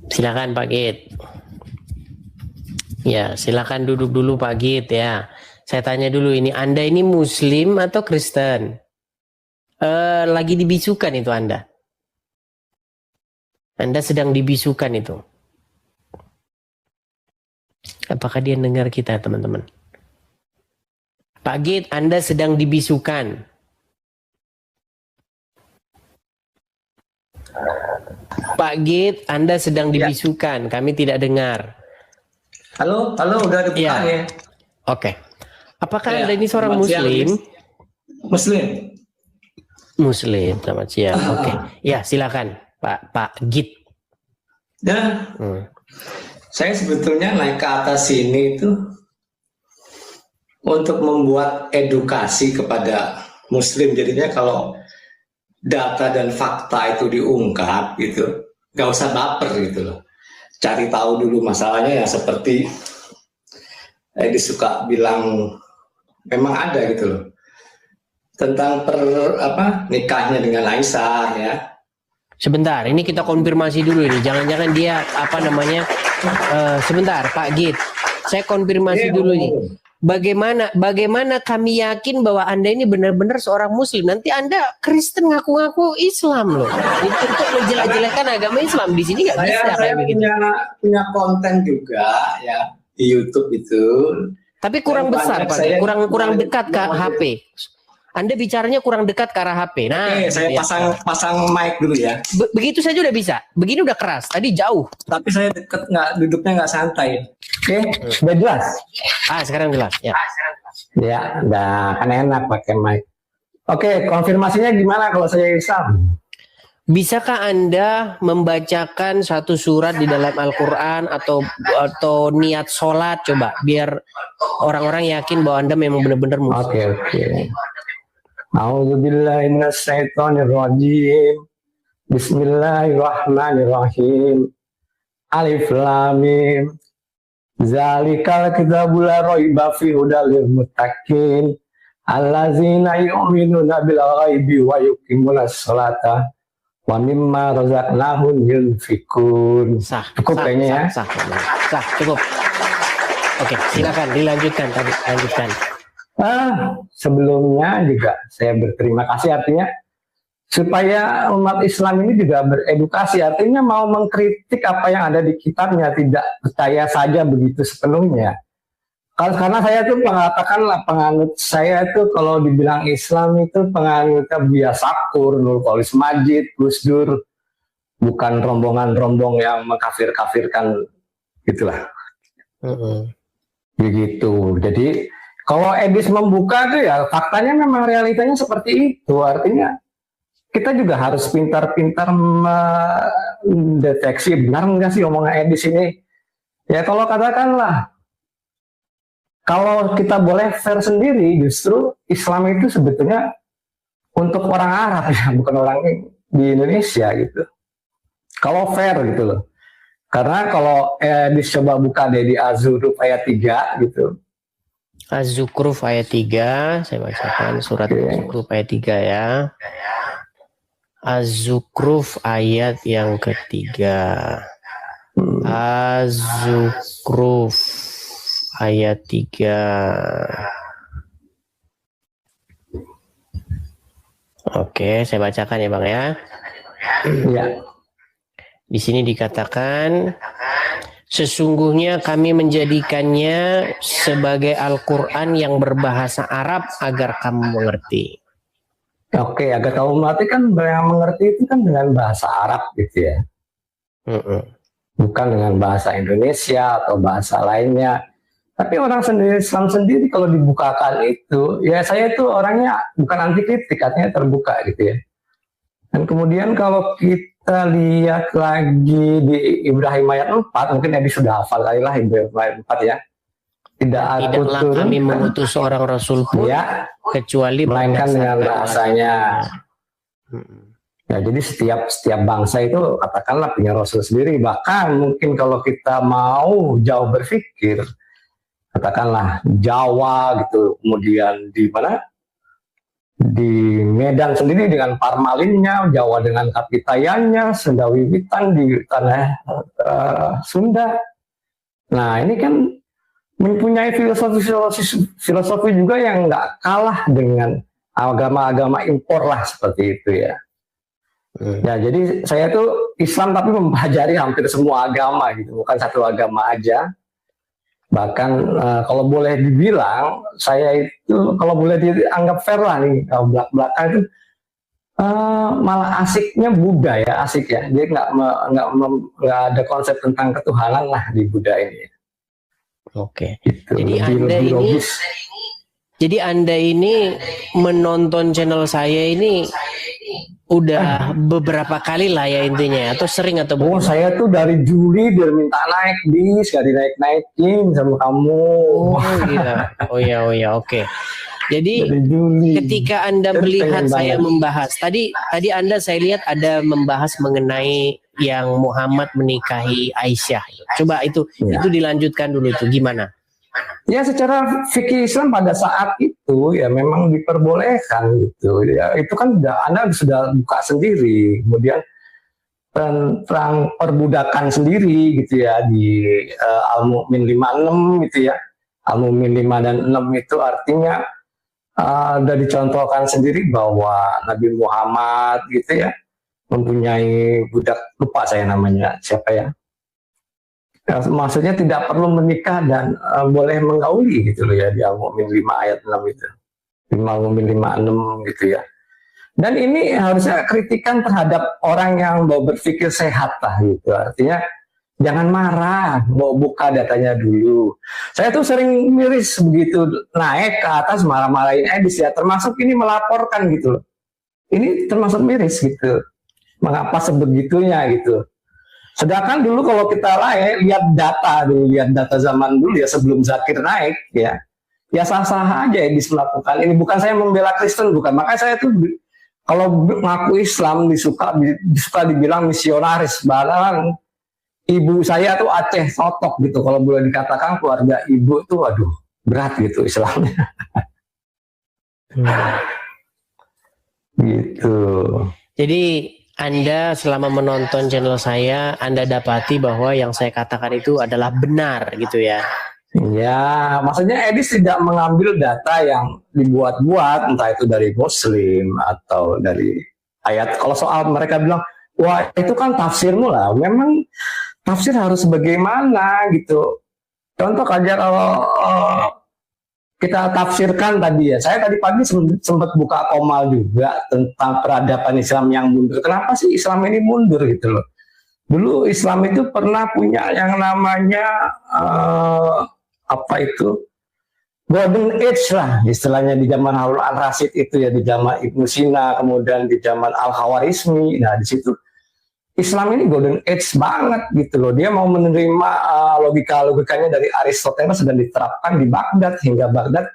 Silakan Pak Git. Ya, silakan duduk dulu Pak Git ya. Saya tanya dulu ini, Anda ini Muslim atau Kristen? Lagi dibisukan itu Anda. Anda sedang dibisukan itu. Apakah dia dengar kita, teman-teman? Pak Git, Anda sedang dibisukan. Pak Git, Anda sedang dibisukan. Kami tidak dengar. Halo, udah ada Ya. ya. Oke. Apakah Ya, Anda ini seorang selamat siang, Muslim? Muslim. Muslim, selamat siang. Oke. Ya, silakan, Pak Git. Dan saya sebetulnya naik ke atas sini itu untuk membuat edukasi kepada Muslim. Jadinya kalau data dan fakta itu diungkap gitu, nggak usah baper gitu loh. Cari tahu dulu masalahnya ya, seperti disuka bilang memang ada gitu loh tentang nikahnya dengan Aisyah ya. Sebentar, ini kita konfirmasi dulu ini. Jangan-jangan dia sebentar, Pak Git. Saya konfirmasi dulu ini. Bagaimana kami yakin bahwa Anda ini benar-benar seorang Muslim? Nanti Anda Kristen ngaku-ngaku Islam loh. Itu untuk menjelek-jelekan agama Islam di sini nggak bisa Saya kayak begitu. punya konten juga ya di YouTube itu. Tapi kurang besar, Pak. Kurang dekat ke HP. Anda bicaranya kurang dekat ke arah HP. Nah, Oke, saya ya. pasang mic dulu ya. Begitu saja udah bisa. Begini udah keras. Tadi jauh. Tapi saya duduknya nggak santai. Oke, udah jelas. Sekarang jelas. Ya. Ya, udah kan enak pakai mic. Oke, konfirmasinya gimana kalau saya Islam? Bisakah Anda membacakan satu surat di dalam Al-Quran atau niat sholat coba biar orang-orang yakin bahwa Anda memang benar-benar Muslim. Oke. A'udzubillahi minasyaitonirrajim. Bismillahirrahmanirrahim. Alif lam mim. Zalikal kitabul la raiba fihi hudal lil muttaqin. Allazina yu'minuna bil ghaibi wa yuqimunas sholata wa mimma razaqnahum yunfikun. Cukup kayaknya ya. Sah, cukup. Oke, silakan dilanjutkan tadi. Lanjutkan. Sebelumnya juga saya berterima kasih, artinya supaya umat Islam ini juga beredukasi, artinya mau mengkritik apa yang ada di kitabnya, tidak percaya saja begitu sepenuhnya. Karena saya tuh penganut saya itu kalau dibilang Islam itu penganutnya Buya Sakur, Nur Kholis Majid, Gus Dur, bukan rombongan-rombong yang mengkafir-kafirkan gitulah. Begitu. Jadi kalau Edis membuka tuh ya faktanya memang realitanya seperti itu. Artinya kita juga harus pintar-pintar mendeteksi benar nggak sih omongan Edis ini. Ya kalau katakanlah, kalau kita boleh fair sendiri, justru Islam itu sebetulnya untuk orang Arab ya, bukan orang di Indonesia gitu. Kalau fair gitu loh. Karena kalau Edis coba buka deh di Az-Zukhruf ayat 3 gitu. Az-Zukhruf ayat 3, saya bacakan surat Az-Zukhruf ayat 3 ya. Az-Zukhruf ayat yang ketiga. Az-Zukhruf ayat 3. Oke, saya bacakan ya Bang ya. Ya. Di sini dikatakan, sesungguhnya kami menjadikannya sebagai Al-Quran yang berbahasa Arab agar kamu mengerti. Oke, agar kamu mengerti kan, yang mengerti itu kan dengan bahasa Arab gitu ya. Bukan dengan bahasa Indonesia atau bahasa lainnya. Tapi orang sendiri, Islam sendiri kalau dibukakan itu, ya saya itu orangnya bukan anti kritik, artinya terbuka gitu ya. Dan kemudian kalau kita lihat lagi di Ibrahim ayat 4, mungkin Edi sudah hafal kali lah Ibrahim ayat 4 ya. Tidaklah kami mengutus seorang rasul pun ya, kecuali melainkan dengan berdasarkan bahasanya. Hmm. Ya, jadi setiap bangsa itu katakanlah punya rasul sendiri. Bahkan mungkin kalau kita mau jauh berpikir, katakanlah Jawa gitu, kemudian di mana? Di Medan sendiri dengan Parmalinnya, Jawa dengan Kapitayannya, Sunda Wiwitan di tanah Sunda. Nah, ini kan mempunyai filosofi juga yang nggak kalah dengan agama-agama impor lah seperti itu ya. Ya, jadi saya tuh Islam tapi mempelajari hampir semua agama gitu, bukan satu agama aja. Bahkan kalau boleh dibilang, saya itu kalau boleh dianggap fair lah nih, belak-belakan itu malah asiknya Buddha ya, asik ya. Jadi nggak ada konsep tentang ketuhanan lah di Buddha ini. Oke. Gitu, Jadi Anda ini menonton channel saya ini udah beberapa kali lah ya intinya, atau sering atau Oh, saya tuh dari Juli dia minta naik bis, gak dinaik-naikin sama kamu. Oh iya, oh ya, oke. Jadi Dari Juli. ketika Anda melihat saya membahas tadi Anda saya lihat ada membahas mengenai yang Muhammad menikahi Aisyah. Coba itu dilanjutkan dulu itu gimana? Ya, secara fikih Islam pada saat itu ya memang diperbolehkan gitu ya, itu kan Anda sudah buka sendiri, kemudian tentang perbudakan sendiri gitu ya di Al-Mu'min 56 gitu ya. Al-Mu'min 5 dan 6 itu artinya sudah dicontohkan sendiri bahwa Nabi Muhammad gitu ya mempunyai budak, lupa saya namanya siapa ya. Maksudnya tidak perlu menikah dan boleh menggauli gitu loh ya di Al-Mu'min 5 ayat 6 itu. Al-Mu'min 5, 6 gitu ya. Dan ini harusnya kritikan terhadap orang yang mau berpikir sehat lah gitu. Artinya jangan marah, mau buka datanya dulu. Saya tuh sering miris begitu naik ke atas marah-marahin Edis ya, termasuk ini melaporkan gitu loh. Ini termasuk miris gitu. Mengapa sebegitunya gitu. Sedangkan dulu kalau kita lihat data zaman dulu ya sebelum Zakir naik ya sah-sah aja Edis melakukan ini. Bukan saya membela Kristen, bukan. Makanya saya tuh kalau ngaku Islam disuka dibilang misionaris. Bahkan ibu saya tuh Aceh Sotok gitu. Kalau boleh dikatakan keluarga ibu tuh aduh berat gitu Islamnya. Gitu. Jadi Anda selama menonton channel saya, Anda dapati bahwa yang saya katakan itu adalah benar gitu ya? Ya, maksudnya Edis tidak mengambil data yang dibuat-buat, entah itu dari Muslim atau dari ayat. Kalau soal mereka bilang, wah itu kan tafsirmu lah, memang tafsir harus bagaimana gitu. Contoh aja kalau kita tafsirkan tadi ya, saya tadi pagi sempat buka Komal juga tentang peradaban Islam yang mundur. Kenapa sih Islam ini mundur gitu loh? Dulu Islam itu pernah punya yang namanya Golden Age lah istilahnya di zaman Harun al-Rasyid itu ya, di zaman Ibnu Sina, kemudian di zaman Al-Khawarizmi. Nah di situ Islam ini Golden Age banget gitu loh. Dia mau menerima logikanya dari Aristoteles dan diterapkan di Baghdad, hingga Baghdad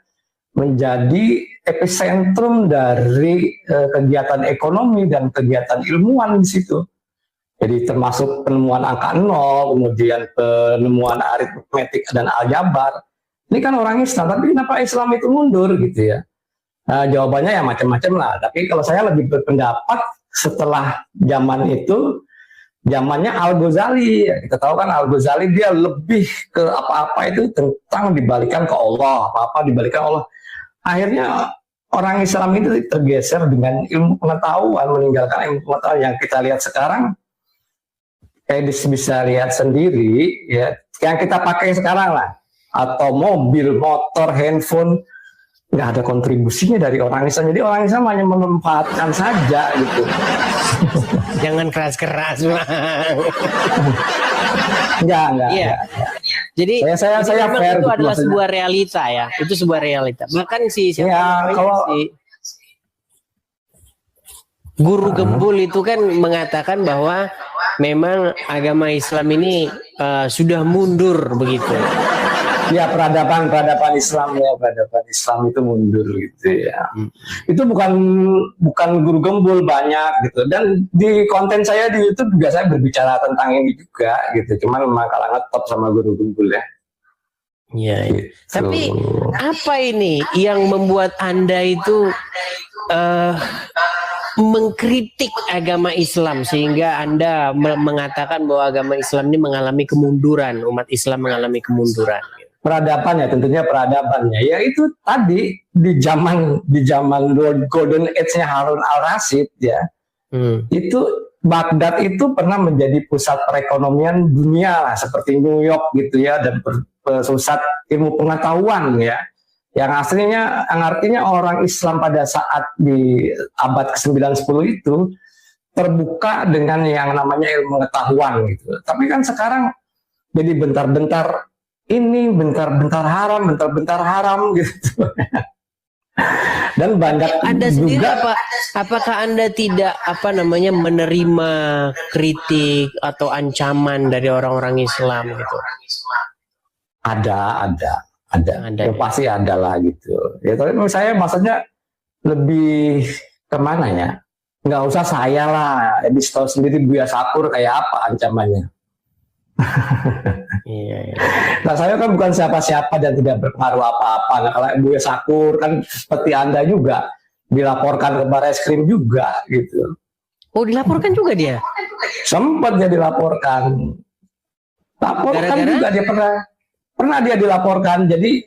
menjadi epicentrum dari kegiatan ekonomi dan kegiatan ilmuwan di situ. Jadi termasuk penemuan angka 0, kemudian penemuan aritmetik dan aljabar. Ini kan orang Islam, tapi kenapa Islam itu mundur gitu ya? Nah, jawabannya ya macam-macam lah. Tapi kalau saya lebih berpendapat setelah zaman itu, zamannya Al-Ghazali. Kita tahu kan Al-Ghazali dia lebih ke apa-apa itu tentang dibalikan ke Allah, apa-apa dibalikan Allah. Akhirnya orang Islam itu tergeser dengan ilmu pengetahuan, meninggalkan ilmu pengetahuan. Yang kita lihat sekarang, Edis bisa lihat sendiri ya, yang kita pakai sekarang lah, atau mobil, motor, handphone, nggak ada kontribusinya dari orang Islam. Jadi orang Islam hanya memanfaatkan saja gitu. Jangan keras-keras, Bang. Enggak. Iya. Jadi saya fair itu gitu, adalah maksudnya. sebuah realita ya. Itu sebuah realita. Bahkan si Ya, kalau Guru Gembul itu kan mengatakan bahwa memang agama Islam ini sudah mundur begitu. Ya, peradaban Islam ya, peradaban Islam itu mundur gitu ya. Itu bukan Guru Gembul, banyak gitu. Dan di konten saya di YouTube juga saya berbicara tentang ini juga gitu. Cuman memang kalah ngetop sama Guru Gembul ya. Iya. Gitu. Tapi apa ini yang membuat Anda itu mengkritik agama Islam sehingga Anda mengatakan bahwa agama Islam ini mengalami kemunduran, umat Islam mengalami kemunduran? Peradaban ya, tentunya peradabannya. Ya itu tadi di zaman Golden Age-nya Harun al-Rasyid ya. Itu Baghdad itu pernah menjadi pusat perekonomian dunia lah, seperti New York gitu ya, dan pusat ilmu pengetahuan ya. Yang artinya orang Islam pada saat di abad ke-9-10 itu terbuka dengan yang namanya ilmu pengetahuan gitu. Tapi kan sekarang jadi bentar-bentar ini, bentar-bentar haram gitu. Dan banyak Anda sendiri juga, apakah Anda tidak menerima kritik atau ancaman dari orang-orang Islam gitu? ada Ada, ya, ya. pasti ada lah gitu ya. Tapi menurut saya maksudnya lebih kemana ya, nggak usah saya lah, Edis tahu sendiri Buya Sakur kayak apa ancamannya. Iya. Nah, saya kan bukan siapa-siapa dan tidak berpengaruh apa-apa. Nah, kalau Buya Sakur kan seperti Anda juga dilaporkan ke Barreskrim juga gitu. Oh, dilaporkan juga dia? Sempat dia dilaporkan. Laporkan juga dia pernah dia dilaporkan. Jadi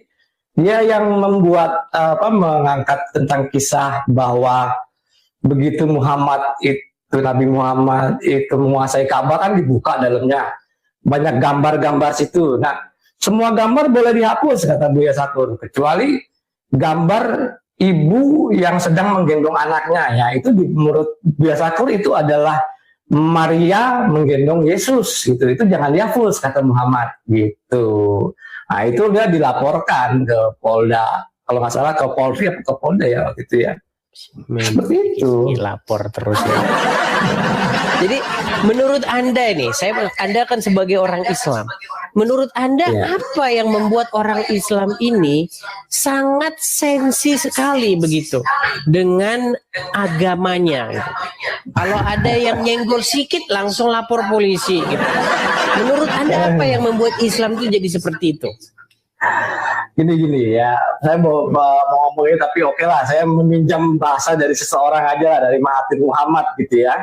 dia yang membuat mengangkat tentang kisah bahwa begitu Nabi Muhammad itu menguasai Ka'bah kan dibuka dalamnya banyak gambar-gambar situ. Nah, semua gambar boleh dihapus kata Buya Sakur, kecuali gambar ibu yang sedang menggendong anaknya. Ya, itu menurut Buya Sakur itu adalah Maria menggendong Yesus gitu. Itu jangan dihapus kata Muhammad gitu. Nah, itu dia dilaporkan ke Polda, kalau nggak salah ke Polri atau ke Polda ya gitu ya. Seperti itu. Lapor terus ya. Jadi menurut Anda ini, Anda kan sebagai orang Islam, menurut Anda apa yang membuat orang Islam ini sangat sensi sekali begitu dengan agamanya gitu. Kalau ada yang nyenggol sedikit langsung lapor polisi gitu. Menurut Anda apa yang membuat Islam itu jadi seperti itu? Gini ya, saya mau ngomongin tapi oke lah, saya meminjam bahasa dari seseorang aja lah, dari Mahathir Muhammad gitu ya.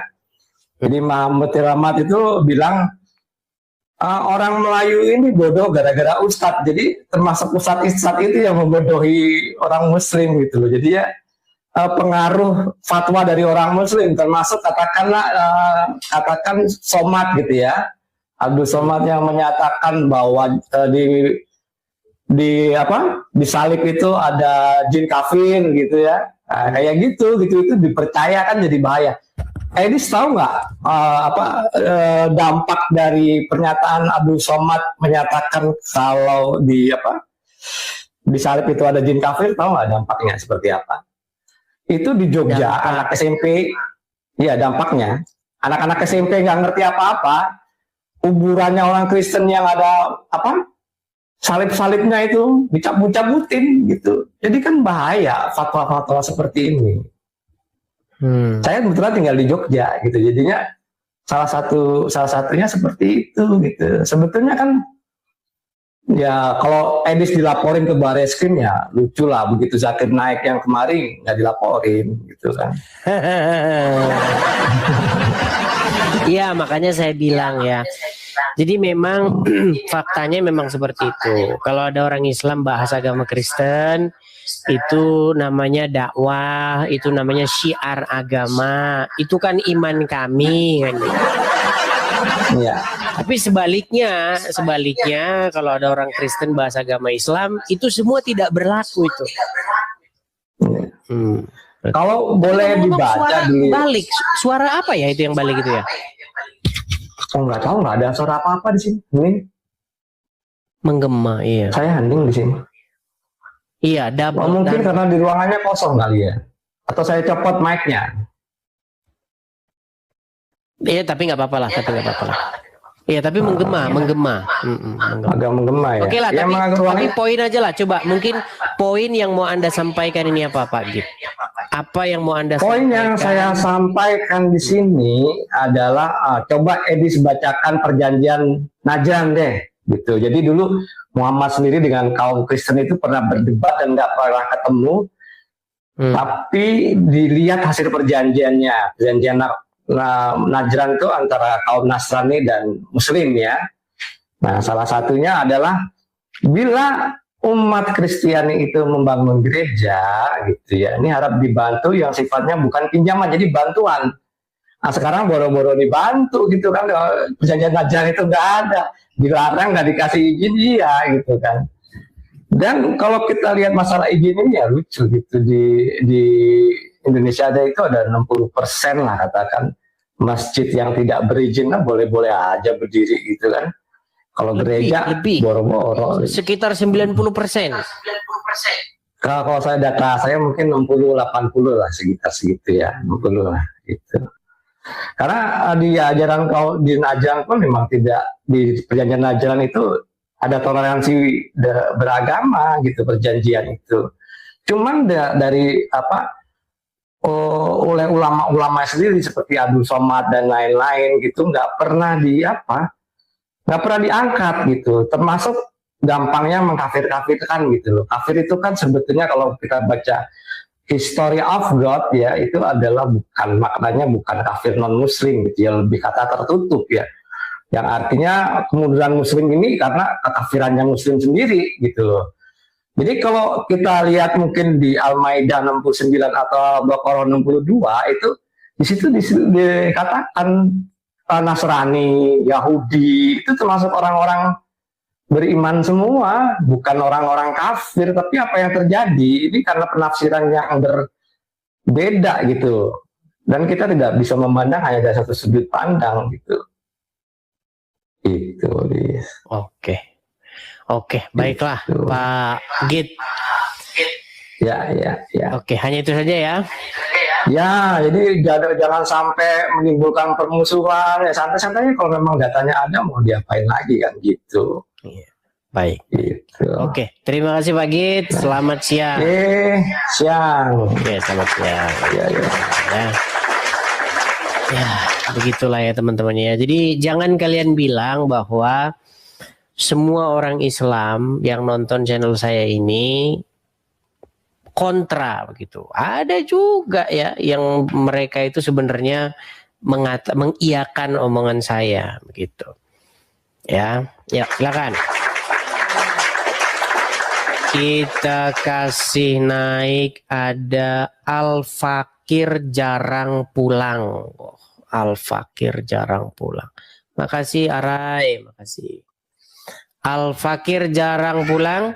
Jadi Mahathir Muhammad itu bilang orang Melayu ini bodoh gara-gara ustadz. Jadi termasuk ustadz itu yang membodohi orang Muslim gitu loh. Jadi ya pengaruh fatwa dari orang Muslim, termasuk katakan Somad gitu ya, Abdul Somad yang menyatakan bahwa di salib itu ada jin kafir gitu ya. Nah, kayak gitu itu dipercayakan jadi bahaya. Edis tahu nggak dampak dari pernyataan Abdul Somad menyatakan kalau di salib itu ada jin kafir? Tahu nggak dampaknya seperti apa? Itu di Jogja anak SMP, ya dampaknya anak-anak SMP nggak ngerti apa-apa, kuburannya orang Kristen yang ada salib-salibnya itu dicabut-cabutin gitu. Jadi kan bahaya fatwa-fatwa seperti ini. Saya kebetulan tinggal di Jogja gitu. Jadinya salah satunya seperti itu gitu. Sebetulnya kan ya kalau Edis dilaporin ke Barreskrim ya lucu lah, begitu Zakir Naik yang kemarin nggak dilaporin gitu kan. Iya, makanya saya bilang ya. Jadi memang faktanya memang seperti itu. Kalau ada orang Islam bahas agama Kristen, itu namanya dakwah, itu namanya syiar agama, itu kan iman kami kan. Ya. Tapi sebaliknya kalau ada orang Kristen bahas agama Islam, itu semua tidak berlaku itu. Kalau boleh dibaca dulu. Balik, suara apa ya itu yang balik itu ya? Oh, nggak tahu, nggak ada suara apa-apa di sini. Ini menggema, iya. Saya hening di sini. Iya, double. Mungkin karena di ruangannya kosong kali ya. Atau saya copot mic-nya. Iya, tapi nggak apa-apa lah, Iya, tapi menggema. Agak menggema ya. Oke lah, Ya, tapi poin aja lah. Coba, mungkin poin yang mau Anda sampaikan ini apa, Pak Git? Apa yang mau Anda Poin sampaikan? yang saya sampaikan di sini adalah coba Edis bacakan perjanjian Najran deh, gitu. Jadi dulu Muhammad sendiri dengan kaum Kristen itu pernah berdebat dan nggak pernah ketemu, tapi dilihat hasil perjanjiannya, perjanjian Najran itu antara kaum Nasrani dan Muslim ya. Nah, salah satunya adalah bila umat Kristiani itu membangun gereja gitu ya, ini harap dibantu yang sifatnya bukan pinjaman, jadi bantuan. Nah, sekarang boro-boro dibantu gitu kan, perjanjian Najran itu nggak ada, dilarang, nggak dikasih izin, iya gitu kan. Dan kalau kita lihat masalah izin ini ya lucu gitu, di Indonesia ada itu ada 60% lah katakan masjid yang tidak berizin, nah boleh-boleh aja berdiri gitu kan. Kalau gereja boro-boro sekitar 90%. Kalau saya data saya mungkin 60-80 lah, sekitar segitu ya, 60 lah gitu. Karena di ajaran di Najran pun memang tidak, di perjanjian Najran itu ada toleransi beragama gitu, perjanjian itu. Cuman dari oleh ulama-ulama sendiri seperti Abdul Somad dan lain-lain gitu nggak pernah diangkat gitu, termasuk gampangnya mengkafir-kafirkan gitu loh. Kafir itu kan sebetulnya kalau kita baca History of God ya, itu adalah maknanya bukan kafir non muslim gitu ya, lebih kata tertutup ya, yang artinya kemunduran muslim ini karena kekafirannya muslim sendiri gitu loh. Jadi kalau kita lihat mungkin di Al-Maidah 69 atau Al-Baqarah 62 itu di situ dikatakan Nasrani, Yahudi itu termasuk orang-orang beriman semua, bukan orang-orang kafir. Tapi apa yang terjadi ini karena penafsiran yang berbeda gitu, dan kita tidak bisa memandang hanya dari satu sudut pandang gitu. Itu. Oke, baiklah gitu. Pak Git. Ya. Oke, hanya itu saja ya. Ya, jadi jangan sampai menimbulkan permusuhan. Ya santai-santainya, kalau memang datanya ada mau diapain lagi kan gitu. Baik. Gitu. Oke, terima kasih Pak Git. Selamat siang. Siang. Oke, selamat siang. Ya. Ya, begitulah ya teman-teman ya. Jadi jangan kalian bilang bahwa semua orang Islam yang nonton channel saya ini kontra begitu. Ada juga ya yang mereka itu sebenarnya mengiyakan omongan saya begitu. Ya, silakan. Kita kasih naik, ada Al-Fakir jarang pulang. Al-Fakir jarang pulang. Makasih Arai, makasih. Al-Fakir jarang pulang.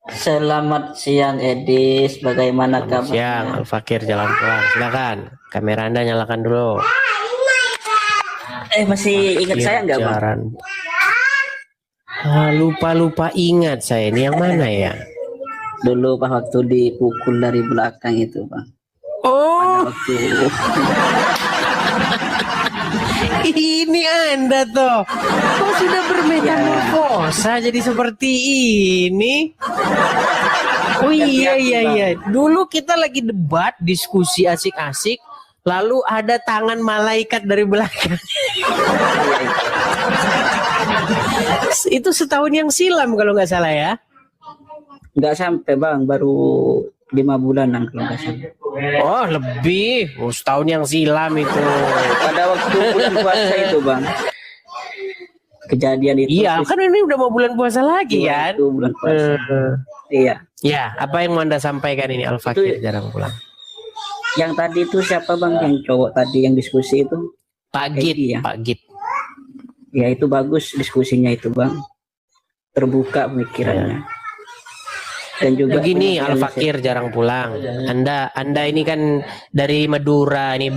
Selamat siang Edis, bagaimana kabar? Siang, Al-Fakir jalan pulang. Silakan, kamera Anda nyalakan dulu. Masih ingat saya nggak Bang? Lupa ingat saya, ini yang mana ya? Dulu Pak waktu dipukul dari belakang itu Bang. Oh, Waktu ini Anda toh. Kok sudah bermetamorfosa jadi seperti ini? Oh iya. Dulu kita lagi debat, diskusi asik-asik, lalu ada tangan malaikat dari belakang. Itu setahun yang silam kalau nggak salah ya? nggak sampai Bang, baru 5 bulanan kalau nggak salah. Oh lebih, setahun yang silam itu. Pada waktu bulan puasa itu Bang, kejadian itu. Iya kan ini udah mau bulan puasa lagi kan? Itu bulan puasa. Iya. Ya, apa yang mau Anda sampaikan ini Al-Fakir jarang pulang? Yang tadi itu siapa Bang, yang cowok tadi yang diskusi itu? Pak Git ya? Pak Git. Ya itu bagus diskusinya itu Bang, terbuka pemikirannya. Dan juga begini Al-Fakir jarang pulang. Anda ini kan dari Madura ini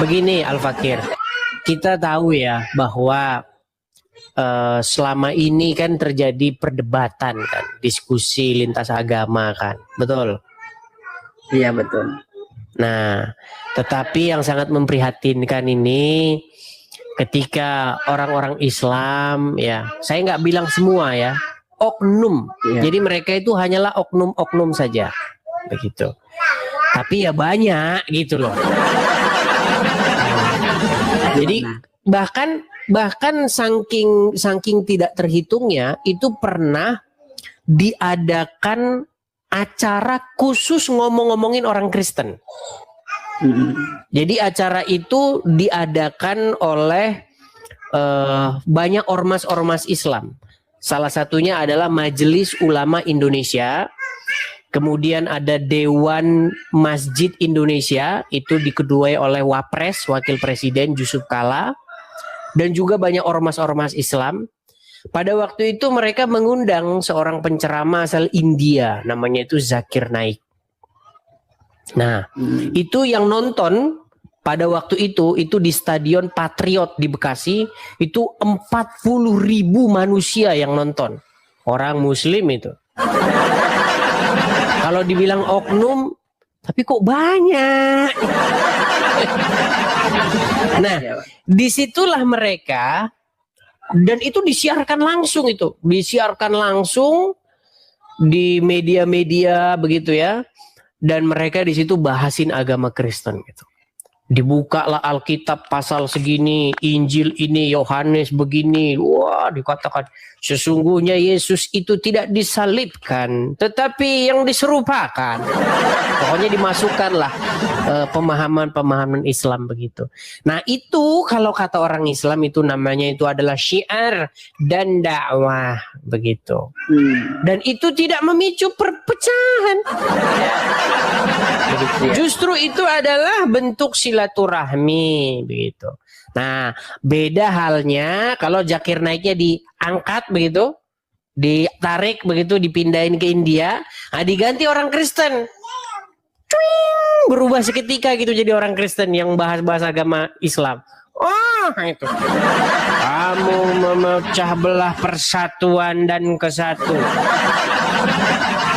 Begini Al-Fakir, kita tahu ya bahwa selama ini kan terjadi perdebatan kan, diskusi lintas agama kan, betul? Iya betul. Nah, tetapi yang sangat memprihatinkan ini ketika orang-orang Islam, ya, saya nggak bilang semua ya, oknum. Iya. Jadi mereka itu hanyalah oknum-oknum saja, begitu. Tapi ya banyak gitu loh. Jadi bahkan saking tidak terhitungnya, itu pernah diadakan acara khusus ngomong-ngomongin orang Kristen. Jadi acara itu diadakan oleh banyak ormas-ormas Islam. Salah satunya adalah Majelis Ulama Indonesia. Kemudian ada Dewan Masjid Indonesia, itu diketuai oleh Wapres, Wakil Presiden Yusuf Kala. Dan juga banyak ormas-ormas Islam. Pada waktu itu mereka mengundang seorang penceramah asal India, namanya itu Zakir Naik. Nah, itu yang nonton pada waktu itu di Stadion Patriot di Bekasi, itu 40.000 manusia yang nonton. Orang Muslim itu. Kalau dibilang oknum, tapi kok banyak. Nah, disitulah mereka, dan itu disiarkan langsung di media-media begitu ya. Dan mereka di situ bahasin agama Kristen gitu. Dibukalah Alkitab pasal segini, Injil ini, Yohanes begini. Wah, dikatakan sesungguhnya Yesus itu tidak disalibkan, tetapi yang diserupakan. Pokoknya dimasukkanlah pemahaman-pemahaman Islam begitu. Nah, itu kalau kata orang Islam itu namanya itu adalah syiar dan dakwah begitu. Dan itu tidak memicu perpecahan. Justru itu adalah bentuk silaturahmi begitu. Nah, beda halnya kalau Zakir Naiknya diangkat begitu, ditarik begitu, dipindahin ke India, nah diganti orang Kristen. Cuing, berubah seketika gitu jadi orang Kristen yang bahas-bahas agama Islam. Oh, itu. Kamu memecah belah persatuan dan kesatuan.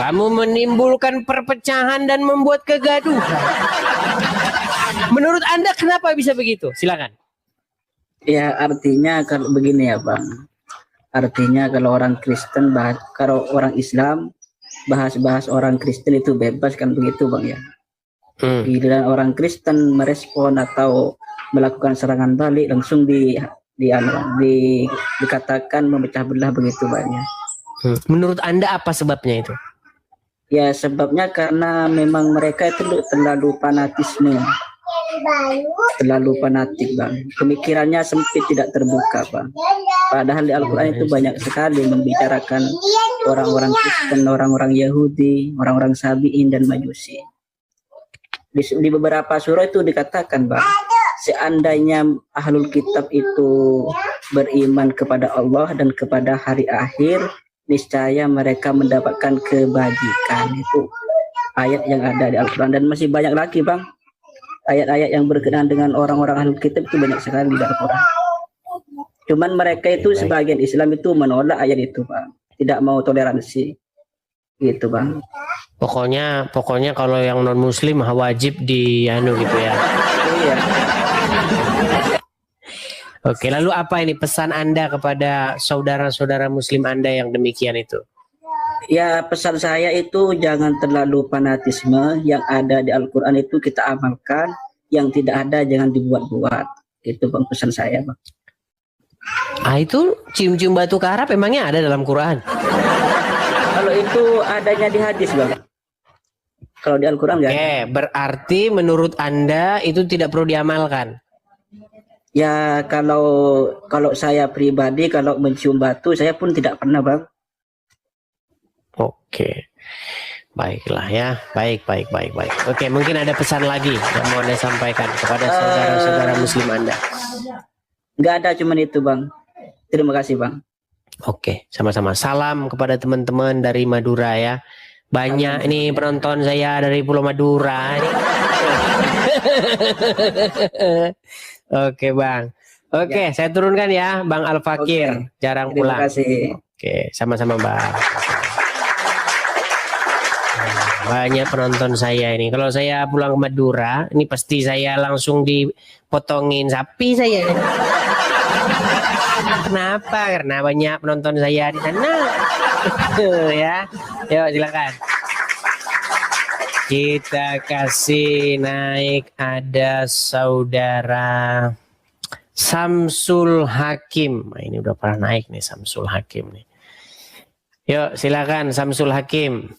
Kamu menimbulkan perpecahan dan membuat kegaduhan. Menurut Anda kenapa bisa begitu? Silakan. Ya, artinya kalau begini ya Bang. Artinya kalau orang Kristen kalau orang Islam bahas-bahas orang Kristen itu bebas kan begitu Bang ya. Bila orang Kristen merespon atau melakukan serangan balik langsung dikatakan memecah belah begitu banyak. Menurut Anda apa sebabnya itu? Ya sebabnya karena memang mereka itu terlalu fanatisme. Terlalu fanatik Bang. Pemikirannya sempit, tidak terbuka Bang. Padahal di Al-Quran itu banyak sekali membicarakan orang-orang Kristen, orang-orang Yahudi, orang-orang Sabi'in dan Majusi. Di beberapa surah itu dikatakan Bang, seandainya ahlul kitab itu beriman kepada Allah dan kepada hari akhir, niscaya mereka mendapatkan kebajikan. Itu ayat yang ada di Al-Quran, dan masih banyak lagi Bang. Ayat-ayat yang berkenaan dengan orang-orang ahlul kitab itu banyak sekali di Al-Quran. Cuman mereka itu sebagian Islam itu menolak ayat itu Bang. Tidak mau toleransi. Gitu Bang. Pokoknya kalau yang non muslim wajib gitu ya. Iya. Oke, lalu apa ini pesan Anda kepada saudara-saudara muslim Anda yang demikian itu? Ya, pesan saya itu jangan terlalu fanatisme. Yang ada di Al-Quran itu kita amalkan, yang tidak ada jangan dibuat-buat. Gitu Bang pesan saya Bang. Itu cium-cium batu karab emangnya ada dalam Quran? Kalau itu adanya di hadis Bang. Kalau di Al-Quran enggak. Oke, berarti menurut Anda itu tidak perlu diamalkan? Ya, kalau saya pribadi kalau mencium batu saya pun tidak pernah Bang. Oke, baiklah ya, baik. Oke, mungkin ada pesan lagi yang mau Anda sampaikan kepada saudara-saudara muslim Anda? Enggak ada, cuman itu Bang. Terima kasih Bang. Oke, sama-sama. Salam kepada teman-teman dari Madura ya. Banyak ini penonton saya dari Pulau Madura. Oke Bang. Oke, saya turunkan ya, Bang Al-Fakir. Jarang pulang. Terima kasih. Oke, sama-sama Bang. banyak penonton saya ini. Kalau saya pulang ke Madura, ini pasti saya langsung dipotongin sapi saya. Kenapa? Karena banyak penonton saya di sana. Ya, yuk silakan. Kita kasih naik, ada saudara Samsul Hakim. Nah, ini udah pernah naik nih Samsul Hakim nih. Yuk silakan Samsul Hakim.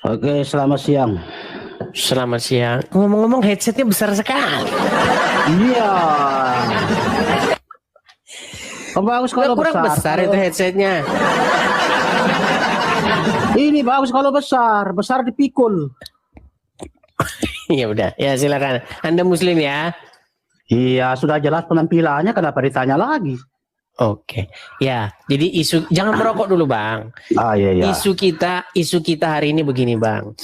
Oke, selamat siang. Selamat siang. Ngomong-ngomong headsetnya besar sekali. Iya. Bagus kalau Kurang besar itu headsetnya. Ini bagus kalau besar, besar dipikul. Ya udah, ya silakan. Anda Muslim ya? Iya, sudah jelas penampilannya, kenapa ditanya lagi? Oke. Ya, jadi jangan merokok dulu, Bang. Ah iya iya. Isu kita hari ini begini, Bang.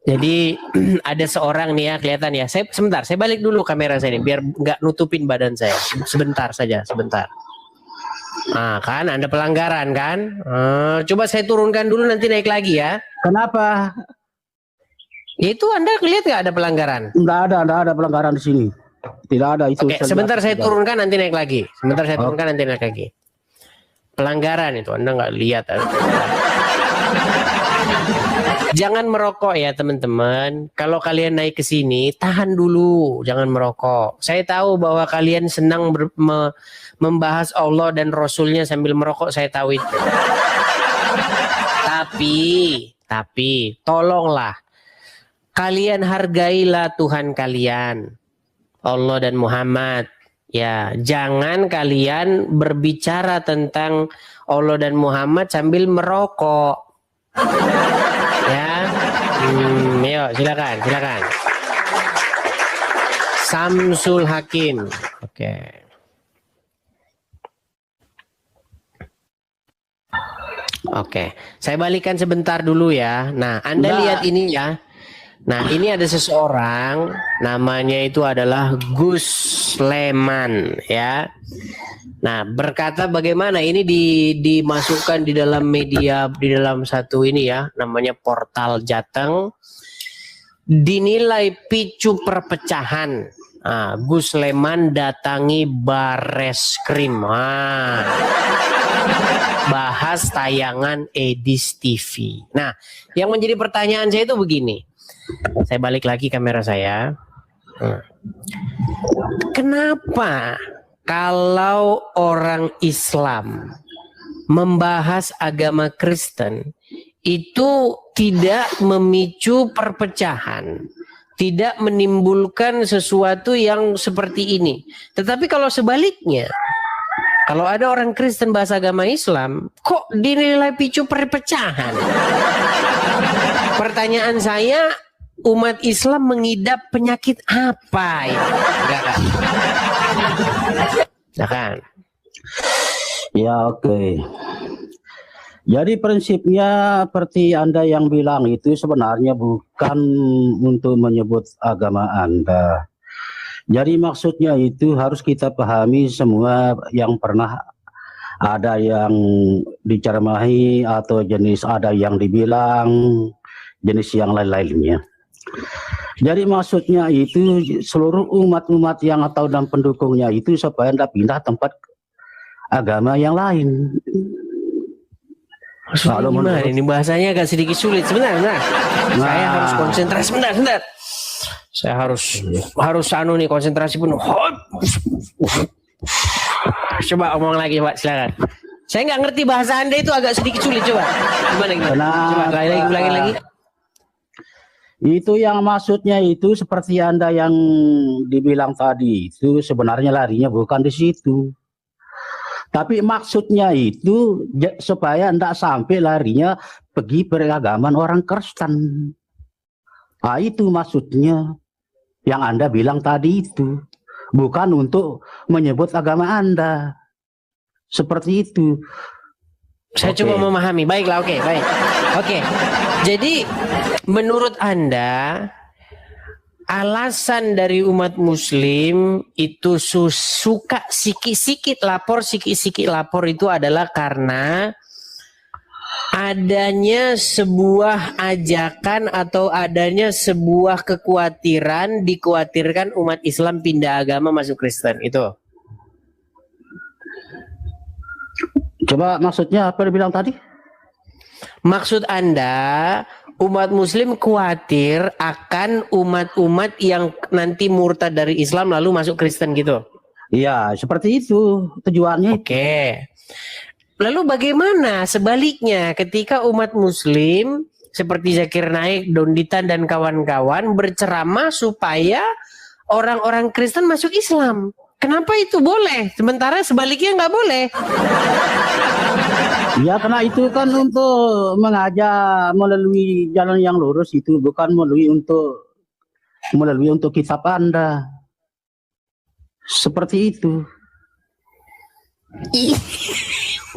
Jadi ada seorang nih ya, kelihatan ya. Sebentar, saya balik dulu kamera saya ini biar nggak nutupin badan saya. Sebentar saja, sebentar. Nah, kan Anda pelanggaran kan? Coba saya turunkan dulu nanti naik lagi ya. Kenapa? Itu Anda lihat nggak ada pelanggaran? Enggak ada pelanggaran di sini. Tidak ada itu. Oke, sebentar saya turunkan nanti naik lagi. Sebentar saya turunkan nanti naik lagi. Pelanggaran itu Anda nggak lihat. Jangan merokok ya teman-teman. Kalau kalian naik ke sini, tahan dulu, jangan merokok. Saya tahu bahwa kalian senang membahas Allah dan Rasulnya sambil merokok, saya tahu itu. Tapi, tolonglah. Kalian hargailah Tuhan kalian, Allah dan Muhammad. Ya, jangan kalian berbicara tentang Allah dan Muhammad sambil merokok. Ya, yuk silakan. Samsul Hakim. Oke, saya balikan sebentar dulu ya. Nah, Anda lihat ini ya. Nah, ini ada seseorang, namanya itu adalah Gus Leman ya. Nah, berkata bagaimana ini dimasukkan di dalam media, di dalam satu ini ya, namanya Portal Jateng, dinilai picu perpecahan. Nah, Gus Leman datangi Bareskrim. Bahas tayangan Edis TV. Nah, yang menjadi pertanyaan saya itu begini. Saya balik lagi kamera saya. Kenapa kalau orang Islam membahas agama Kristen itu tidak memicu perpecahan, tidak menimbulkan sesuatu yang seperti ini? Tetapi kalau sebaliknya, kalau ada orang Kristen bahas agama Islam, kok dinilai picu perpecahan? Pertanyaan saya, umat Islam mengidap penyakit apa ya? Enggak kan? Enggak kan? Ya oke. Jadi prinsipnya seperti Anda yang bilang itu sebenarnya bukan untuk menyebut agama Anda. Jadi maksudnya itu harus kita pahami semua yang pernah ada yang diceramahi atau jenis ada yang dibilang jenis yang lain-lainnya. Jadi maksudnya itu seluruh umat-umat yang atau dan pendukungnya itu supaya tidak pindah tempat agama yang lain. Kalau gimana ini bahasanya agak sedikit sulit. Sebentar. Saya harus konsentrasi. Sebentar. Saya harus konsentrasi penuh. Coba omong lagi Pak, silakan. Saya nggak ngerti bahasa Anda itu agak sedikit sulit. Coba gimana? Coba ulangi lagi. Itu yang maksudnya itu seperti Anda yang dibilang tadi itu sebenarnya larinya bukan di situ. Tapi maksudnya itu supaya tidak sampai larinya pergi beragaman orang Kristen. Nah, itu maksudnya yang Anda bilang tadi itu. Bukan untuk menyebut agama Anda. Seperti itu. Saya coba memahami. Baiklah, baik. Jadi menurut Anda alasan dari umat muslim itu suka sikit-sikit lapor itu adalah karena adanya sebuah ajakan atau adanya sebuah dikhawatirkan umat Islam pindah agama masuk Kristen itu. Coba maksudnya apa dibilang tadi? Maksud Anda umat muslim khawatir akan umat-umat yang nanti murtad dari Islam lalu masuk Kristen gitu. Iya, seperti itu tujuannya. Oke. Lalu bagaimana sebaliknya ketika umat muslim seperti Zakir Naik, Donditan dan kawan-kawan berceramah supaya orang-orang Kristen masuk Islam? Kenapa itu boleh? Sementara sebaliknya nggak boleh. Ya karena itu kan untuk mengajak melalui jalan yang lurus itu, bukan melalui untuk kitab Anda. Seperti itu.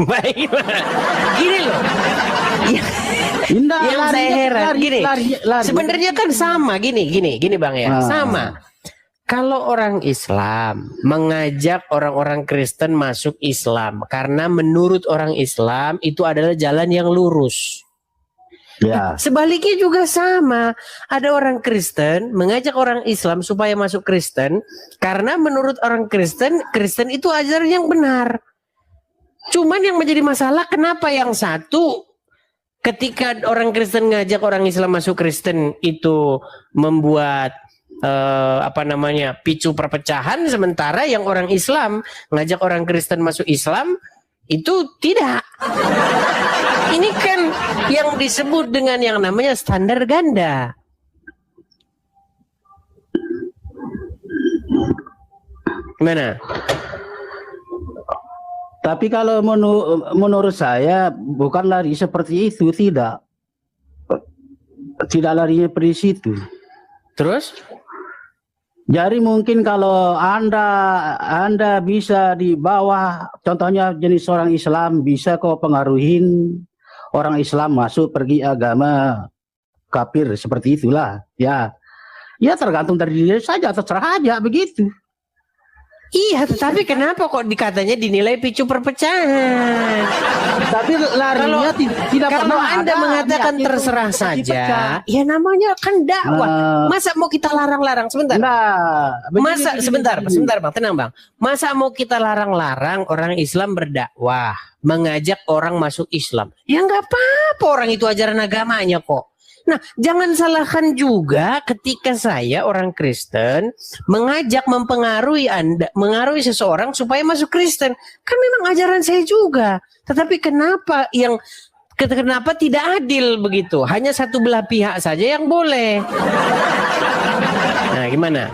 Baik, gini loh. Indah, Yang saya heran gini. Sebenarnya kan sama gini Bang ya. Sama. Kalau orang Islam mengajak orang-orang Kristen masuk Islam karena menurut orang Islam itu adalah jalan yang lurus. Ya. Sebaliknya juga sama. Ada orang Kristen mengajak orang Islam supaya masuk Kristen karena menurut orang Kristen itu ajaran yang benar. Cuman yang menjadi masalah kenapa yang satu ketika orang Kristen ngajak orang Islam masuk Kristen itu membuat picu perpecahan, sementara yang orang Islam ngajak orang Kristen masuk Islam itu tidak. Ini kan yang disebut dengan yang namanya standar ganda. Gimana? Tapi kalau menurut saya bukan lari seperti itu, tidak larinya dari situ. Terus? Jadi mungkin kalau Anda bisa di bawah, contohnya jenis orang Islam bisa kok pengaruhin orang Islam masuk pergi agama kafir seperti itulah. Ya tergantung dari diri saja, terserah aja begitu. Iya, tetapi kenapa kok dikatanya dinilai picu perpecahan? Tapi larinya tidak kalau pernah Anda ada mengatakan niat terserah itu saja, dipecah. ya namanya kan dakwah. Masa mau kita larang-larang sebentar? Sebentar Bang, tenang Bang. Masa mau kita larang-larang orang Islam berdakwah, mengajak orang masuk Islam? Ya nggak apa-apa, orang itu ajaran agamanya kok. Nah, jangan salahkan juga ketika saya orang Kristen mengajak mempengaruhi mengaruhi seseorang supaya masuk Kristen. Kan memang ajaran saya juga. Tetapi kenapa tidak adil begitu? Hanya satu belah pihak saja yang boleh. Nah, gimana?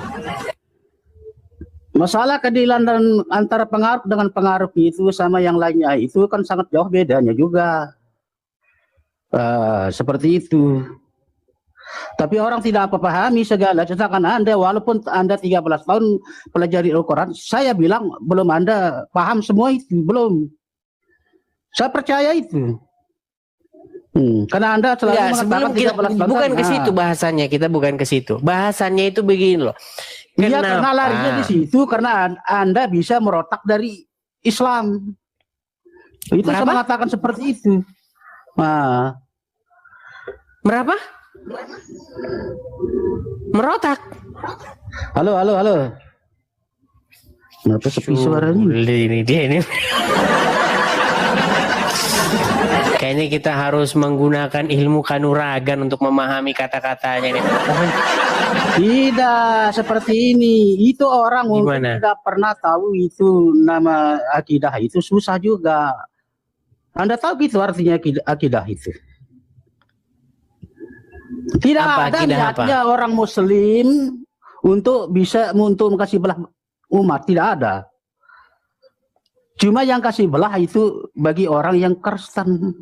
Masalah keadilan dan antara pengaruh dengan pengaruh itu sama yang lainnya itu kan sangat jauh bedanya juga. Seperti itu. Tapi orang tidak pahami segala. Sedangkan Anda walaupun Anda 13 tahun pelajari Al-Quran, saya bilang belum Anda paham semua itu, belum. Saya percaya itu. Karena Anda selalu sebelum kita bukan ke situ bahasanya, kita bukan ke situ. Bahasannya itu begini loh. Iya, karena larinya di situ karena Anda bisa merotak dari Islam. Itu saya mengatakan seperti itu. Nah. Berapa? Merotak. Halo. Kenapa sepi suaranya? Ini dia ini. Kayaknya kita harus menggunakan ilmu kanuragan untuk memahami kata-katanya ini. Tidak seperti ini. Itu orang mungkin tidak pernah tahu itu nama akidah itu susah juga. Anda tahu gitu artinya akidah itu? Tidak ada niatnya orang Muslim untuk kasih belah umat, tidak ada. Cuma yang kasih belah itu bagi orang yang Kristen.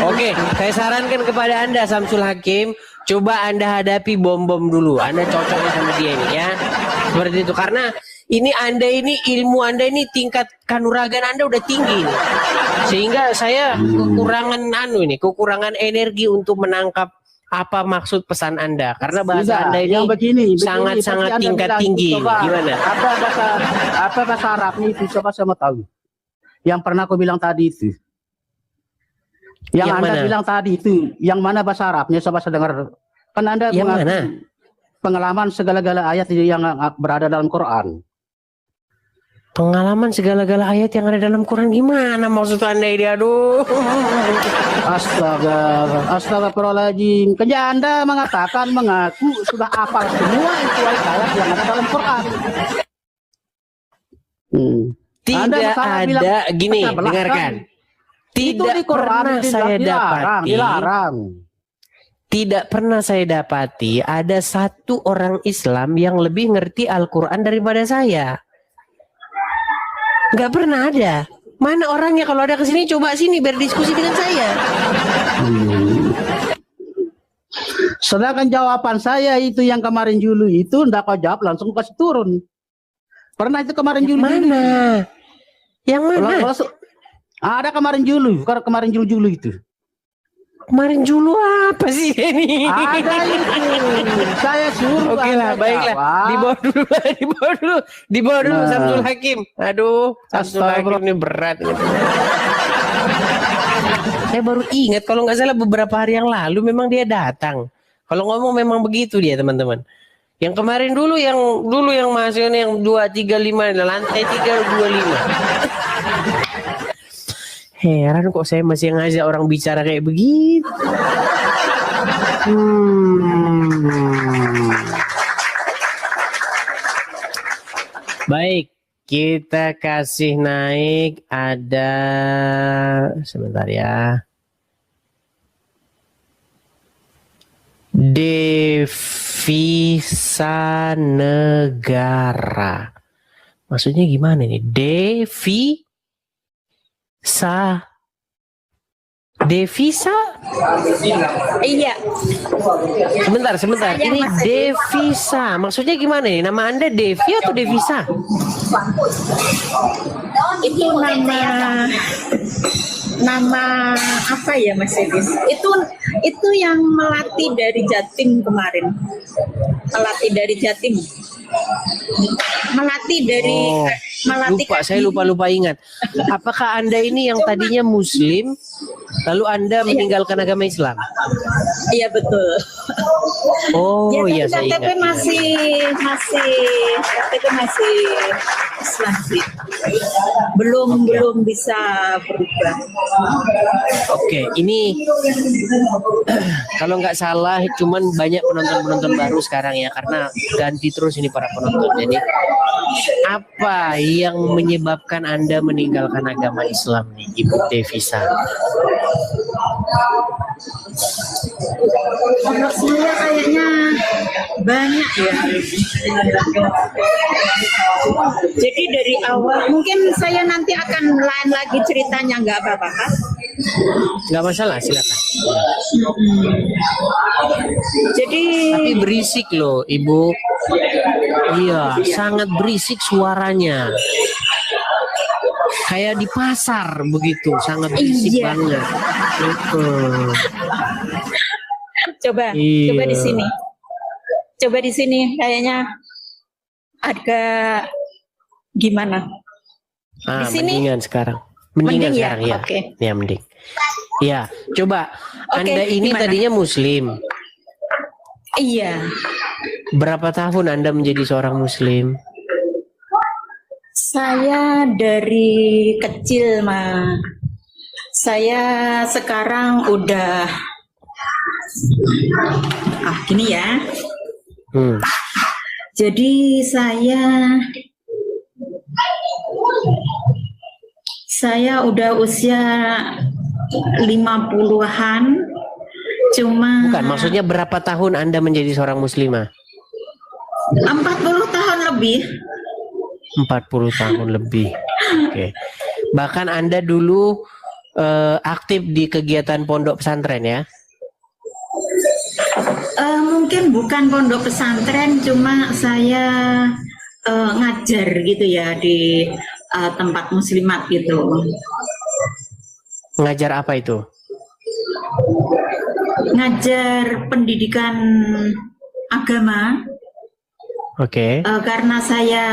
Oke, saya sarankan kepada Anda Samsul Hakim, coba Anda hadapi bom-bom dulu. Anda cocoknya sama dia ini ya. Seperti itu, karena ilmu Anda ini tingkat kanuragan Anda udah tinggi nih. Sehingga saya kekurangan energi untuk menangkap apa maksud pesan Anda? Karena bahasa Tidak, Anda ini yang begini, sangat-sangat pasti Anda tingkat bilang, tinggi. coba, Gimana? Apa bahasa Arabnya itu? Coba saya mau tahu. Yang pernah aku bilang tadi itu. Yang Anda mana? bilang tadi itu, yang mana bahasa Arabnya? Coba saya dengar. Kan Anda Yang mengaku mana? pengalaman segala-gala ayat yang berada dalam Quran. Pengalaman segala-gala ayat yang ada dalam Quran gimana maksud Anda ini? Aduh. Astagfirullahaladzim. Kerja Anda mengatakan mengaku sudah hafal semua itu ayat yang ada dalam Quran. Anda Tidak salah ada bilang gini, pecah belah, dengarkan. Itu di Tidak Quran pernah saya dapati. dilarang. Tidak pernah saya dapati ada satu orang Islam yang lebih ngerti Al-Quran daripada saya. Nggak pernah ada. Mana orangnya kalau ada kesini coba sini berdiskusi dengan saya. Sedangkan jawaban saya itu yang kemarin Julu itu ndak kau jawab langsung kasih turun. Pernah itu kemarin Julu. Mana? Yang mana? Ada kemarin Julu itu. Kemarin Julu apa sih ini? Ada itu. Saya suruh. Oke lah, Anda baiklah. jawab. Di bawah dulu Nah. Samsul Hakim. Aduh, Samsul Hakim ini berat. Saya baru ingat kalau nggak salah beberapa hari yang lalu memang dia datang. Kalau ngomong memang begitu dia teman-teman. Yang kemarin dulu yang masuknya yang 235 lantai 325. Heran kok saya masih ngajak orang bicara kayak begitu. Baik, kita kasih naik ada sebentar ya. Devisa negara. Maksudnya gimana nih? Devisa. Iya. Sebentar. Ini devisa. Maksudnya gimana nih? Nama Anda Devi atau Devisa? Itu nama apa ya Mas Edis? Itu yang melatih dari Jatim kemarin. Melatih dari Jatim. Melatih dari melatih. Saya lupa ingat. Apakah Anda ini yang tadinya Muslim lalu Anda meninggalkan agama Islam? Iya betul. Oh Ya, iya saya KTP ingat. KTP masih Islam sih. Belum bisa berubah. Oke, ini kalau nggak salah cuman banyak penonton baru sekarang ya karena ganti terus ini para penonton. Jadi apa yang menyebabkan Anda meninggalkan agama Islam nih, Ibu Devisa? Menurut saya kayaknya banyak ya. Jadi dari awal mungkin saya nanti akan lain lagi ceritanya, nggak apa-apa kan? Nggak masalah, silakan. Jadi Tapi berisik loh, Ibu. Iya, sangat berisik suaranya. Kayak di pasar begitu, sangat berisik Iya. banget. coba Iya. Coba di sini kayaknya agak gimana? Di sini? Mendingan sekarang. Mendingan Mending ya? sekarang ya. Oke. Ya mending. Ya, coba Oke, Anda ini gimana? tadinya Muslim. Iya, Berapa tahun Anda menjadi seorang Muslim? saya dari kecil mah. Saya sekarang udah gini ya. Jadi saya udah usia 50-an. Cuma Bukan, maksudnya berapa tahun Anda menjadi seorang muslimah? 40 tahun lebih. 40 tahun lebih. Oke. Bahkan Anda dulu aktif di kegiatan pondok pesantren ya? Mungkin bukan pondok pesantren, cuma saya ngajar gitu ya di tempat muslimat gitu. Ngajar apa itu? ngajar pendidikan agama. Oke. Karena saya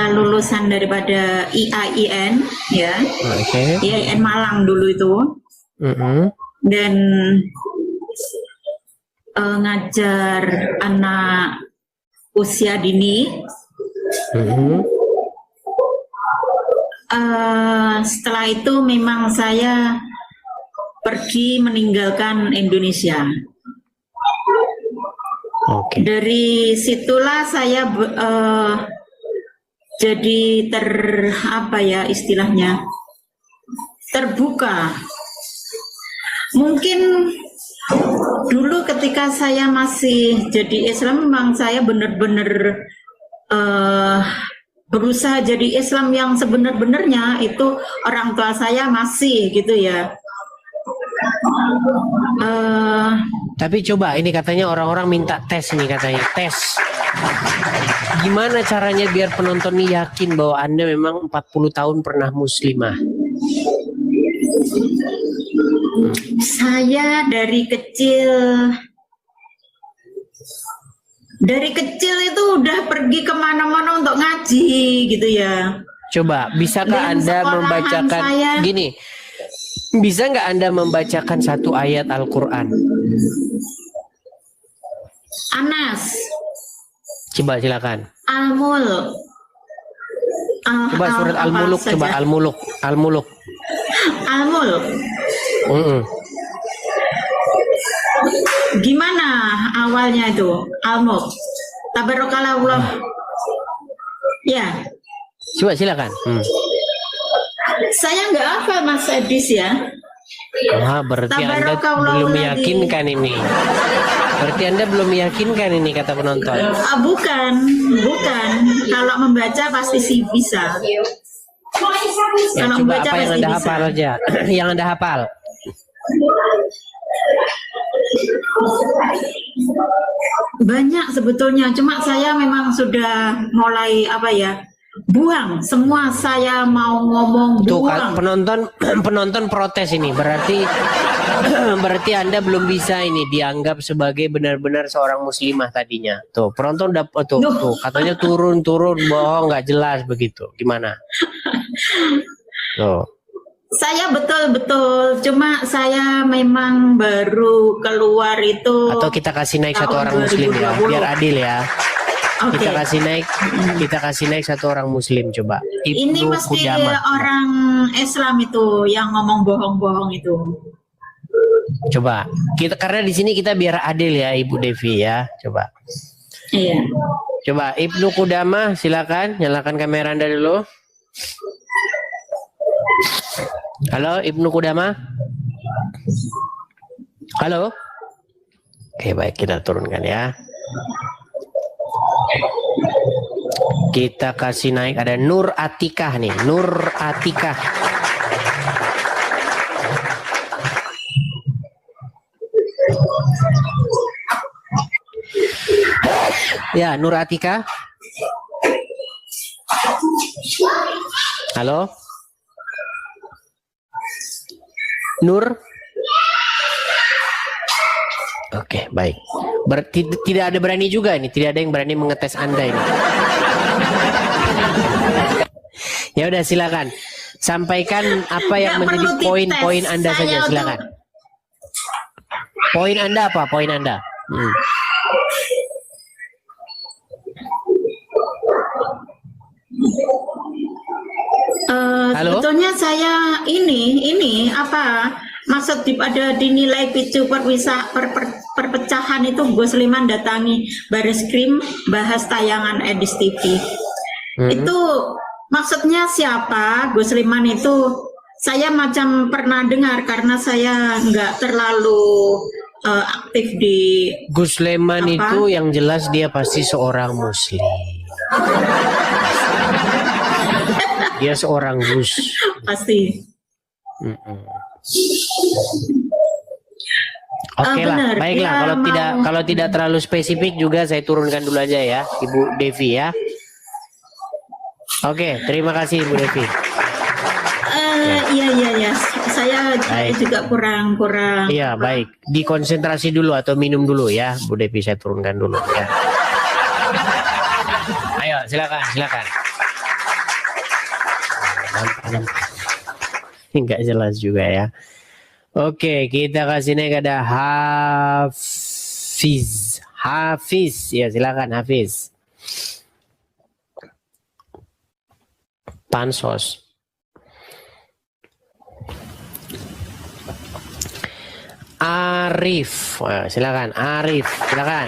lulusan daripada IAIN ya, IAIN Malang dulu itu, dan ngajar anak usia dini. Setelah itu memang saya pergi meninggalkan Indonesia. Dari situlah saya jadi istilahnya terbuka. Mungkin dulu ketika saya masih jadi Islam, memang saya benar-benar berusaha jadi Islam yang sebenar-benarnya. Itu orang tua saya masih gitu ya. Tapi coba ini katanya orang-orang minta tes nih, katanya tes. Gimana caranya biar penonton nih yakin bahwa Anda memang 40 tahun pernah muslimah? Saya dari kecil itu udah pergi kemana-mana untuk ngaji gitu ya. Coba, bisakah Anda membacakan gini? Bisa nggak Anda membacakan satu ayat Al-Quran? Anas. Coba silakan. Al-Mulk. Coba surat Al-Muluk, coba Al-Muluk. Al-Muluk. Al-Mulk. Gimana awalnya itu? Al-Mulk. Tabarakallah. Ya. Coba silakan. Saya nggak hafal Mas Edis ya. Berarti Anda belum meyakinkan ini. Berarti Anda belum meyakinkan ini, kata penonton. Bukan. Kalau membaca pasti sih bisa. Ya, Kalau coba membaca apa yang pasti Anda bisa. hafal aja. Yang Anda hafal. Banyak sebetulnya, cuma saya memang sudah mulai buang semua. Saya mau ngomong Tuh, buang. penonton protes ini. Berarti Anda belum bisa ini dianggap sebagai benar-benar seorang muslimah tadinya. Tuh, penonton tuh katanya turun bohong, nggak jelas begitu. Gimana? Tuh. Saya betul-betul, cuma saya memang baru keluar itu. Atau kita kasih naik satu orang muslim ya, biar adil ya. Okay. Kita kasih naik satu orang muslim, coba. Ini mesti orang Islam itu yang ngomong bohong-bohong itu. Coba karena di sini kita biar adil ya, Ibu Devi ya, coba. Iya. Coba Ibnu Qudamah, silakan nyalakan kamera Anda dulu. Halo Ibnu Qudamah. Halo. Oke, baik, kita turunkan ya. Kita kasih naik, ada Nur Atikah nih, Nur Atikah. Ya, Nur Atikah. Halo. Nur. Oke, baik. Berarti tidak ada berani juga ini, tidak ada yang berani mengetes Anda ini. Ya udah, silakan. Sampaikan apa yang menjadi poin-poin Anda saja, silakan. Poin Anda apa? Poin Anda. Sebetulnya saya ini maksud ada dinilai picu perpecahan itu Gus Liman datangi Bareskrim bahas tayangan Edis TV. Itu maksudnya siapa? Gus Liman itu saya macam pernah dengar karena saya nggak terlalu aktif di Gus Liman itu yang jelas dia pasti seorang muslim. Dia seorang Gus. Pasti. Oke lah, baiklah. Kalau tidak terlalu spesifik juga saya turunkan dulu aja ya, Ibu Devi ya. Oke, terima kasih Ibu Devi. Iya. saya Baik. juga kurang Iya, baik. Dikonsentrasi dulu atau minum dulu ya. Bu Devi saya turunkan dulu ya. Ayo, silakan. Enggak jelas juga ya. Oke, kita kasih naik ada Hafiz. Ya, silakan Hafiz. Pansos. Arif. Silakan Arif, silakan.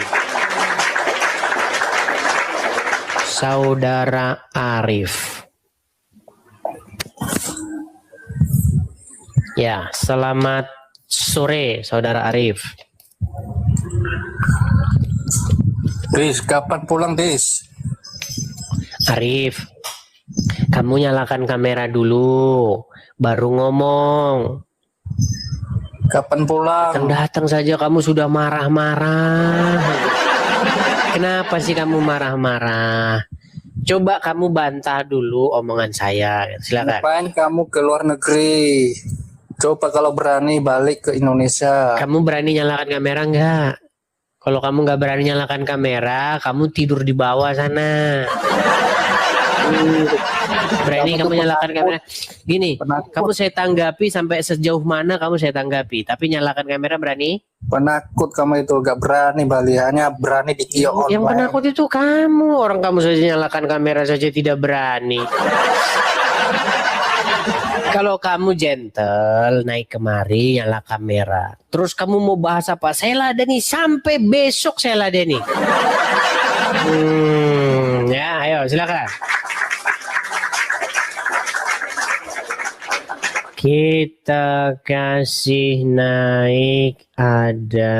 Saudara Arif. Ya, selamat sore Saudara Arif. Dis, kapan pulang, Dis? Arif, kamu nyalakan kamera dulu, baru ngomong. Kapan pulang? Datang saja kamu sudah marah-marah. Kenapa sih kamu marah-marah? Coba kamu bantah dulu omongan saya. Silakan. Ngapain kamu ke luar negeri? Coba kalau berani balik ke Indonesia. Kamu berani nyalakan kamera enggak? Kalau kamu nggak berani nyalakan kamera, kamu tidur di bawah sana. Berani kamu nyalakan kamera. Gini, kamu saya tanggapi sampai sejauh mana kamu saya tanggapi. Tapi nyalakan kamera berani? Penakut kamu itu, gak berani balik, hanya berani di kiok Yang online. penakut itu kamu. Orang kamu saja nyalakan kamera saja tidak berani. Kalau kamu gentle, naik kemari, nyala kamera. Terus kamu mau bahas apa? Saya ladeni sampai besok saya ladeni. Ya, ayo silakan. Kita kasih naik ada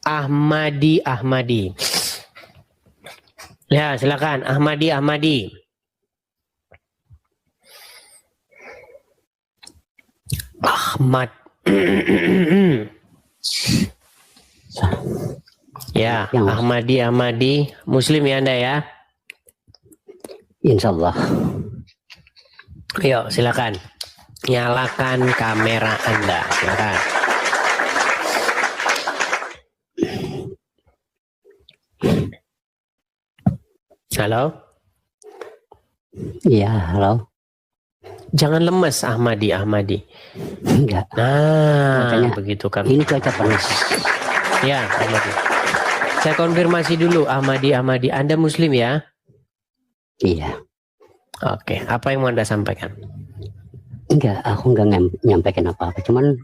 Ahmadi. Ya, silakan Ahmadi. Ahmad. Ya, Ahmadi. Muslim ya Anda ya? Insya Allah. Yuk, silakan. Nyalakan kamera Anda. Silakan. Halo? Iya, halo. Jangan lemes Ahmadi. Enggak. Nah, Makanya begitu kan. ini cuaca panas. Ya, Ahmadi. Saya konfirmasi dulu Ahmadi. Anda Muslim ya? Iya. Oke, apa yang mau Anda sampaikan? Enggak, aku enggak nyampaikan apa-apa. Cuman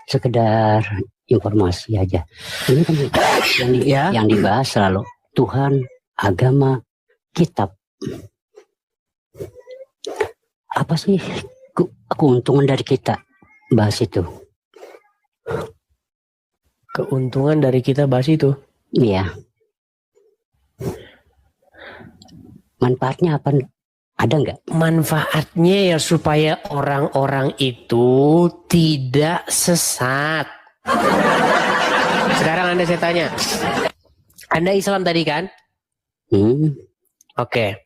sekedar informasi aja. Ini kan yang dibahas selalu Tuhan, agama, kitab. Apa sih keuntungan dari kita bahas itu? Keuntungan dari kita bahas itu? Iya. Manfaatnya apa? Ada nggak? Manfaatnya ya supaya orang-orang itu tidak sesat. Sekarang Anda saya tanya. Anda Islam tadi kan? Oke.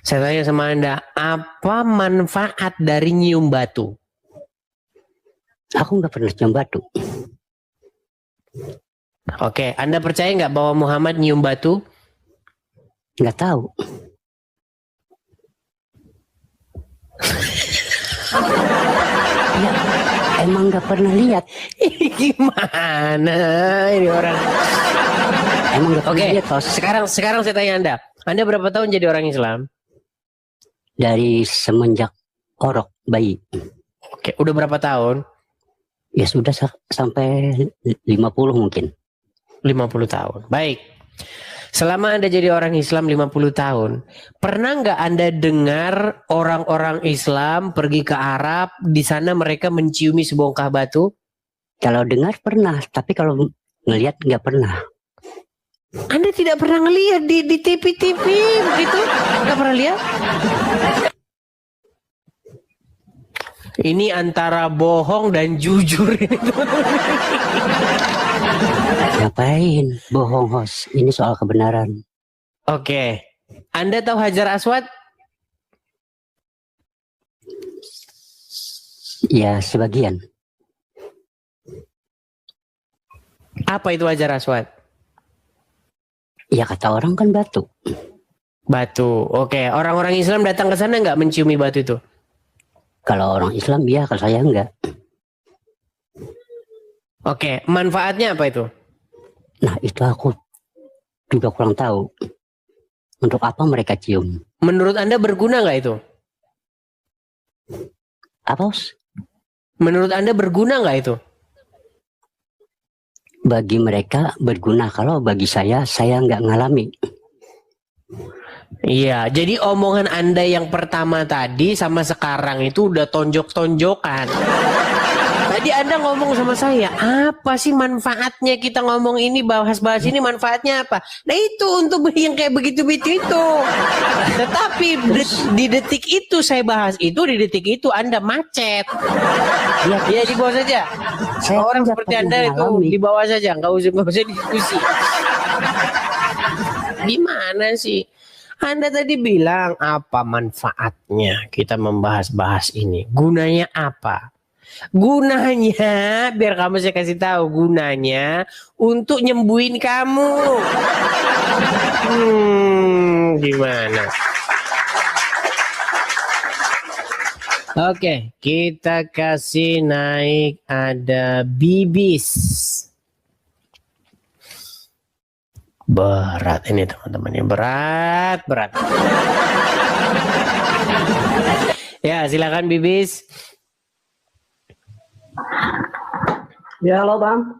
Saya tanya sama Anda, apa manfaat dari nyium batu? Aku nggak pernah nyium batu. Oke, Anda percaya nggak bahwa Muhammad nyium batu? Nggak tahu. Ya, emang nggak pernah lihat. Gimana ini orang? Emang nggak pernah lihat, Tos. Sekarang saya tanya Anda berapa tahun jadi orang Islam? Dari semenjak orok bayi. Oke, udah berapa tahun? Ya sudah sampai 50 mungkin. 50 tahun. Baik. Selama Anda jadi orang Islam 50 tahun, pernah nggak Anda dengar orang-orang Islam pergi ke Arab, di sana mereka menciumi sebongkah batu? Kalau dengar pernah, tapi kalau ngelihat nggak pernah. Anda tidak pernah ngelihat di TV-TV begitu? Nggak pernah lihat? Ini antara bohong dan jujur. Ngapain bohong, host? Ini soal kebenaran. Oke. Anda tahu Hajar Aswad? Ya sebagian. Apa itu hajar aswad? Ya kata orang kan batu. Batu. Oke, orang-orang Islam datang ke sana nggak menciumi batu itu? Kalau orang Islam ya, kalau saya enggak. Oke, manfaatnya apa itu? Nah itu aku juga kurang tahu. Untuk apa mereka cium? Menurut Anda berguna nggak itu? Apa, Bos? Menurut Anda berguna nggak itu? Bagi mereka berguna, kalau bagi saya nggak ngalami. Iya, jadi omongan Anda yang pertama tadi sama sekarang itu udah tonjok-tonjokan. Tadi Anda ngomong sama saya, apa sih manfaatnya kita ngomong ini, bahas-bahas ini manfaatnya apa? Nah itu untuk yang kayak begitu-begitu itu. Tetapi di detik itu saya bahas itu, di detik itu Anda macet. Ya di bawah saja. Orang seperti Anda itu di bawah saja, nggak usah diskusi. Gimana sih? Anda tadi bilang apa manfaatnya kita membahas-bahas ini? Gunanya apa? Gunanya, biar kamu saya kasih tahu, gunanya untuk nyembuhin kamu. Gimana? Oke, kita kasih naik, ada Bibis. Berat ini teman-teman, ya berat. Ya silakan Bibis. Ya, halo Bang.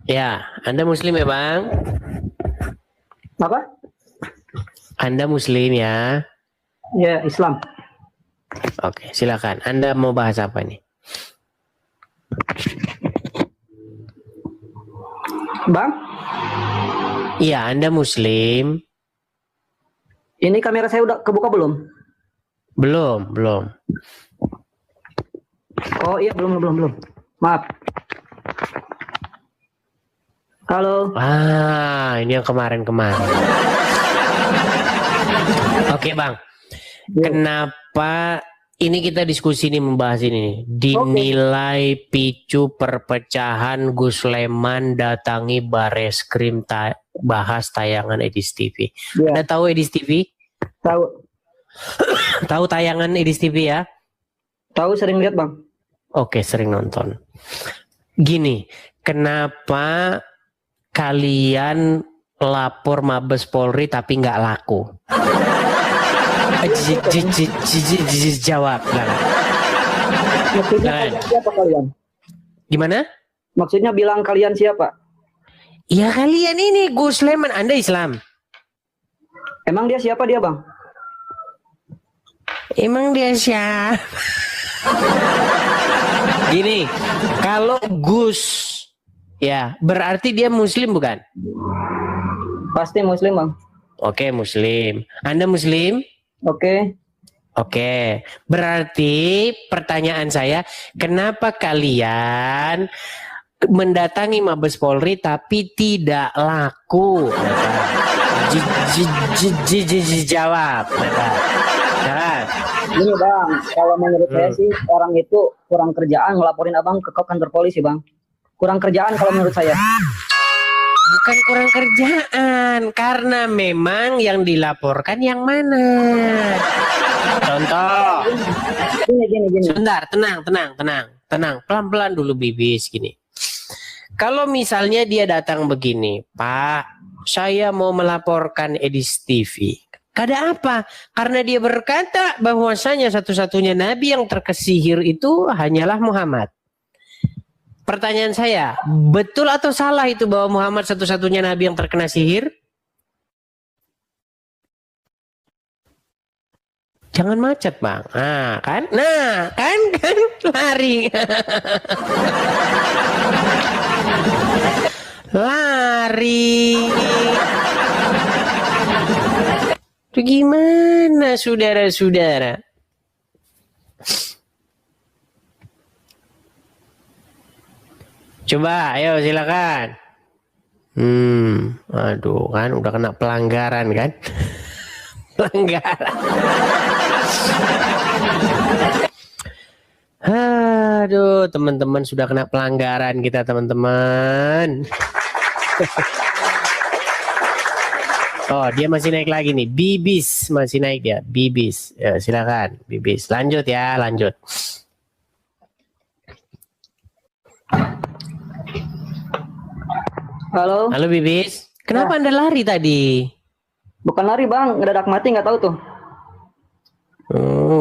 Ya, Anda Muslim ya Bang? Apa? Anda Muslim ya? Ya, Islam. Oke, silakan. Anda mau bahas apa nih? Bang? Iya, Anda Muslim. Ini kamera saya udah kebuka belum? Belum. Oh iya, belum. Maaf. Halo. Ini yang kemarin. Oke Bang. Kenapa ini kita diskusi nih, membahas ini dinilai picu perpecahan Gus Leman datangi Bareskrim bahas tayangan Edis TV. Anda tahu Edis TV? Tahu. Tahu tayangan Edis TV ya? Tahu, sering lihat Bang. Oke, sering nonton. Gini, kenapa kalian lapor Mabes Polri tapi nggak laku? Jawab. Maksudnya siapa kalian? Gimana? Maksudnya bilang kalian siapa? Ya kalian ini Gus Leman, Anda Islam. Emang dia siapa dia Bang? Emang dia siapa? Gini, kalau Gus ya berarti dia Muslim bukan? Pasti Muslim Bang. Oke, Muslim. Anda Muslim? Oke. Berarti pertanyaan saya, kenapa kalian mendatangi Mabes Polri tapi tidak laku? Jawab. Ini Bang, kalau menurut saya sih orang itu kurang kerjaan ngelaporin Abang ke kantor polisi Bang. Kurang kerjaan kalau menurut saya. Bukan kurang kerjaan, karena memang yang dilaporkan yang mana? Contoh. Gini. Sebentar, tenang. Pelan-pelan dulu Bibis, gini. Kalau misalnya dia datang begini, Pak, saya mau melaporkan Edis TV. Kada apa? Karena dia berkata bahwasanya satu-satunya nabi yang terkesihir itu hanyalah Muhammad. Pertanyaan saya, betul atau salah itu bahwa Muhammad satu-satunya nabi yang terkena sihir? Jangan macet, Bang. Kan lari. Lari. Itu gimana saudara-saudara? Coba, ayo silakan. Aduh kan udah kena pelanggaran kan? Pelanggaran. Aduh, teman-teman sudah kena pelanggaran kita, teman-teman. Oh, dia masih naik lagi nih. Bibis masih naik dia. Bibis. Ya, silakan, Bibis. Lanjut ya, lanjut. Halo. Halo Bibis. Kenapa Anda lari tadi? Bukan lari bang, ngedadak mati nggak tahu tuh.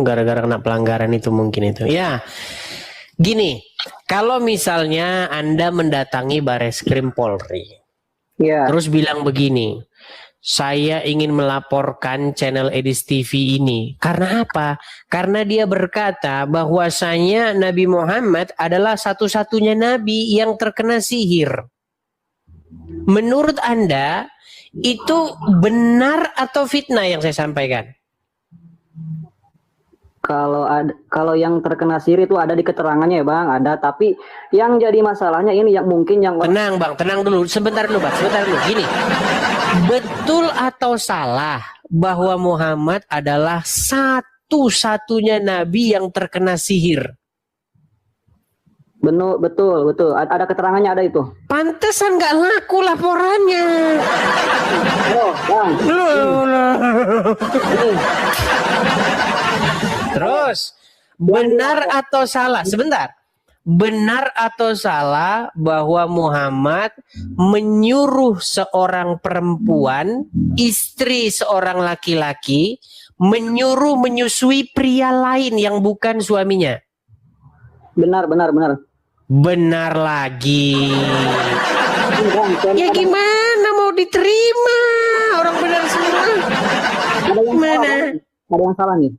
Gara-gara kena pelanggaran itu mungkin itu. Ya, gini. Kalau misalnya Anda mendatangi Bareskrim Polri, terus bilang begini, saya ingin melaporkan channel Edis TV ini. Karena apa? Karena dia berkata bahwasanya Nabi Muhammad adalah satu-satunya Nabi yang terkena sihir. Menurut Anda, itu benar atau fitnah yang saya sampaikan? Kalau yang terkena sihir itu ada di keterangannya ya bang, ada. Tapi yang jadi masalahnya ini yang mungkin yang tenang bang, tenang dulu, sebentar dulu bang, sebentar dulu. Gini, betul atau salah bahwa Muhammad adalah satu-satunya nabi yang terkena sihir? Betul. Ada keterangannya, ada itu. Pantesan nggak laku laporannya. Oh, bang. Terus, benar atau salah? Sebentar. Benar atau salah bahwa Muhammad menyuruh seorang perempuan, istri seorang laki-laki, menyuruh menyusui pria lain yang bukan suaminya? Benar. Benar lagi. Ya gimana mau diterima? Orang benar semua. Gimana? Ada yang salah nih.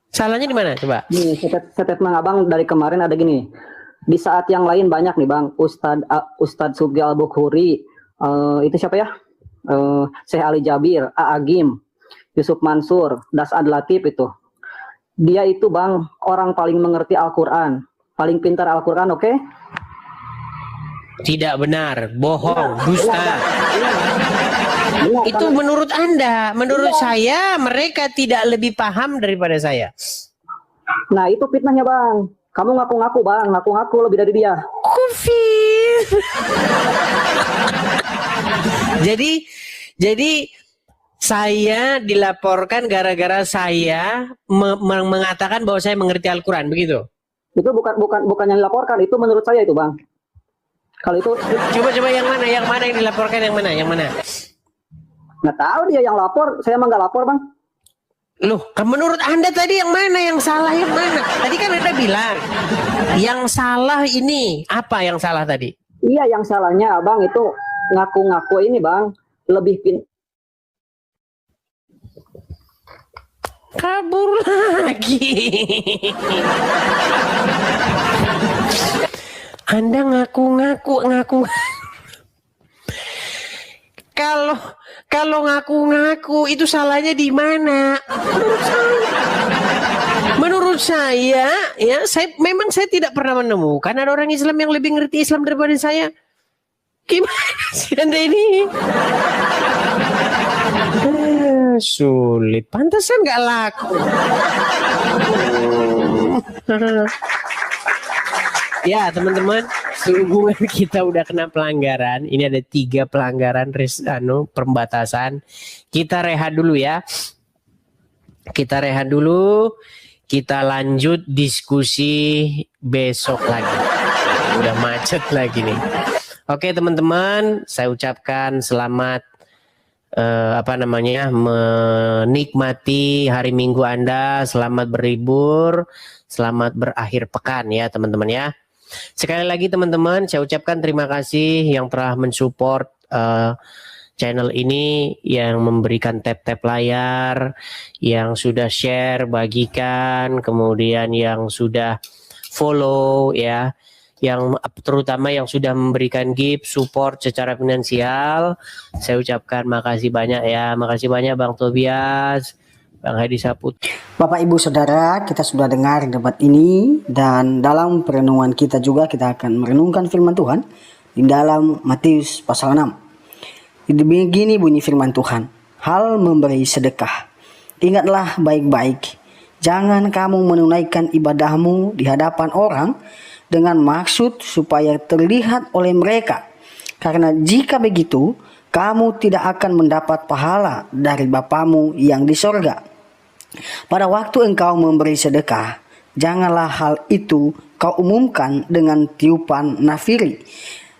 Salahnya di mana? Coba. Nih, statement abang dari kemarin ada gini. Di saat yang lain banyak nih bang, Ustadz Subgi Al-Bukhuri, itu siapa ya? Syekh Ali Jabir, Agim, Yusuf Mansur, Das Ad Latif itu. Dia itu bang orang paling mengerti Al-Quran, paling pintar Al-Quran, oke? Tidak benar, bohong, dusta. Itu menurut Anda, menurut saya mereka tidak lebih paham daripada saya. Nah itu fitnahnya bang. Kamu ngaku-ngaku bang, ngaku-ngaku lebih dari dia. Kufir. Jadi saya dilaporkan gara-gara saya mengatakan bahwa saya mengerti Al-Quran, begitu? Itu bukan yang dilaporkan, itu menurut saya itu bang. Kalau itu coba yang mana yang dilaporkan, yang mana? Nggak tahu dia yang lapor, saya emang nggak lapor bang. Loh, menurut Anda tadi yang mana, yang salah yang mana? Tadi kan Anda bilang yang salah ini, apa yang salah tadi? Iya, yang salahnya abang itu ngaku-ngaku ini bang, lebih kabur lagi. Anda ngaku-ngaku. Kalau ngaku-ngaku itu salahnya di mana? Menurut saya, ya, memang saya tidak pernah menemukan ada orang Islam yang lebih ngerti Islam daripada saya. Gimana sih Anda ini? Sulit, pantesan nggak laku. Ya teman-teman, sehubungan kita udah kena pelanggaran. Ini ada 3 pelanggaran pembatasan. Kita rehat dulu ya. Kita rehat dulu. Kita lanjut diskusi besok lagi. Udah macet lagi nih. Oke teman-teman, saya ucapkan selamat menikmati hari Minggu Anda. Selamat berlibur, selamat berakhir pekan ya teman-teman ya. Sekali lagi teman-teman, saya ucapkan terima kasih yang telah mensupport channel ini, yang memberikan tap-tap layar, yang sudah share, bagikan, kemudian yang sudah follow ya, yang terutama yang sudah memberikan gift support secara finansial. Saya ucapkan makasih banyak ya, makasih banyak Bang Tobias, Bang Hadi Saput. Bapak Ibu Saudara, kita sudah dengar debat ini, dan dalam perenungan kita juga kita akan merenungkan firman Tuhan di dalam Matius pasal 6. Begini bunyi firman Tuhan, hal memberi sedekah. Ingatlah baik-baik Jangan kamu menunaikan ibadahmu di hadapan orang dengan maksud supaya terlihat oleh mereka. Karena jika begitu, kamu tidak akan mendapat pahala dari Bapamu yang di sorga. Pada waktu engkau memberi sedekah, janganlah hal itu kau umumkan dengan tiupan nafiri,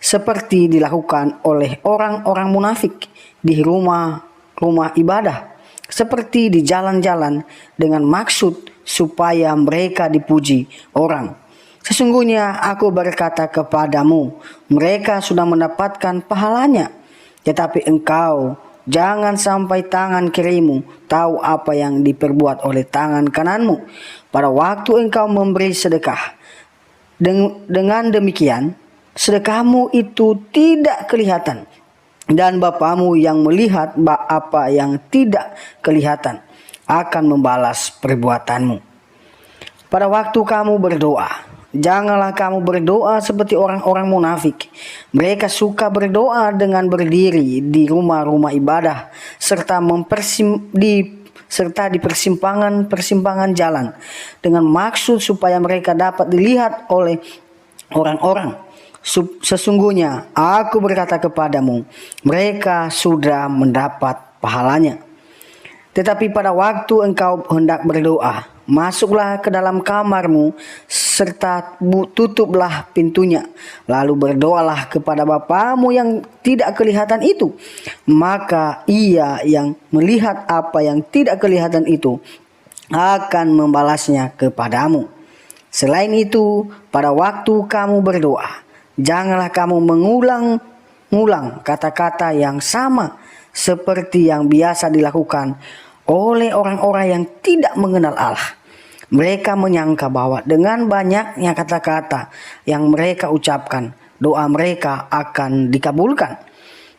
seperti dilakukan oleh orang-orang munafik di rumah-rumah ibadah, seperti di jalan-jalan dengan maksud supaya mereka dipuji orang. Sesungguhnya aku berkata kepadamu, mereka sudah mendapatkan pahalanya. Tetapi engkau jangan sampai tangan kirimu tahu apa yang diperbuat oleh tangan kananmu pada waktu engkau memberi sedekah. Dengan demikian, sedekahmu itu tidak kelihatan, dan Bapamu yang melihat apa yang tidak kelihatan akan membalas perbuatanmu. Pada waktu kamu berdoa, janganlah kamu berdoa seperti orang-orang munafik. Mereka suka berdoa dengan berdiri di rumah-rumah ibadah serta di persimpangan-persimpangan jalan dengan maksud supaya mereka dapat dilihat oleh orang-orang. Sesungguhnya aku berkata kepadamu, mereka sudah mendapat pahalanya. Tetapi pada waktu engkau hendak berdoa, masuklah ke dalam kamarmu serta tutuplah pintunya. Lalu berdoalah kepada Bapamu yang tidak kelihatan itu. Maka Ia yang melihat apa yang tidak kelihatan itu akan membalasnya kepadamu. Selain itu, pada waktu kamu berdoa, janganlah kamu mengulang kata-kata yang sama seperti yang biasa dilakukan oleh orang-orang yang tidak mengenal Allah. Mereka menyangka bahwa dengan banyaknya kata-kata yang mereka ucapkan, doa mereka akan dikabulkan.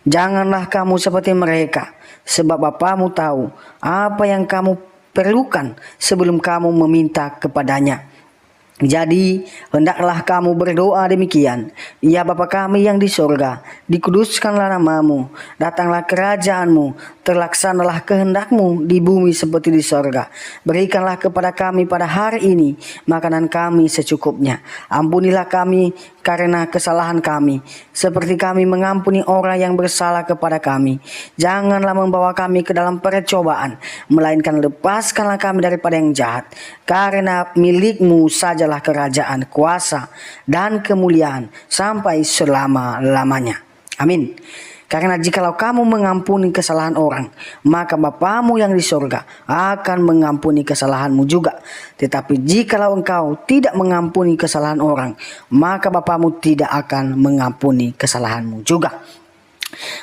Janganlah kamu seperti mereka, sebab Bapamu tahu apa yang kamu perlukan sebelum kamu meminta kepadanya. Jadi hendaklah kamu berdoa demikian: Ya Bapa kami yang di sorga, dikuduskanlah namamu, datanglah kerajaanmu, terlaksanalah kehendakmu di bumi seperti di sorga. Berikanlah kepada kami pada hari ini makanan kami secukupnya. Ampunilah kami karena kesalahan kami, seperti kami mengampuni orang yang bersalah kepada kami. Janganlah membawa kami ke dalam percobaan, melainkan lepaskanlah kami daripada yang jahat. Karena milik-Mu sajalah kerajaan, kuasa, dan kemuliaan sampai selama-lamanya. Amin. Karena jikalau kamu mengampuni kesalahan orang, maka Bapamu yang di sorga akan mengampuni kesalahanmu juga. Tetapi jikalau engkau tidak mengampuni kesalahan orang, maka Bapamu tidak akan mengampuni kesalahanmu juga.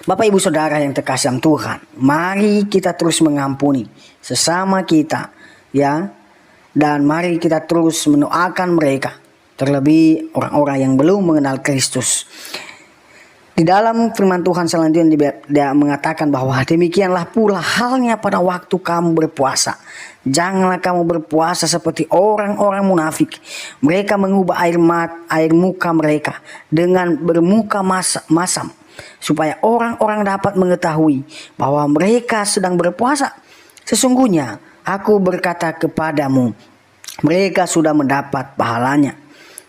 Bapak Ibu Saudara yang terkasih dalam Tuhan, mari kita terus mengampuni sesama kita, ya. Dan mari kita terus mendoakan mereka, terlebih orang-orang yang belum mengenal Kristus. Di dalam firman Tuhan selanjutnya dia mengatakan bahwa demikianlah pula halnya pada waktu kamu berpuasa. Janganlah kamu berpuasa seperti orang-orang munafik. Mereka mengubah air muka mereka dengan bermuka masam, supaya orang-orang dapat mengetahui bahwa mereka sedang berpuasa. Sesungguhnya aku berkata kepadamu, mereka sudah mendapat pahalanya.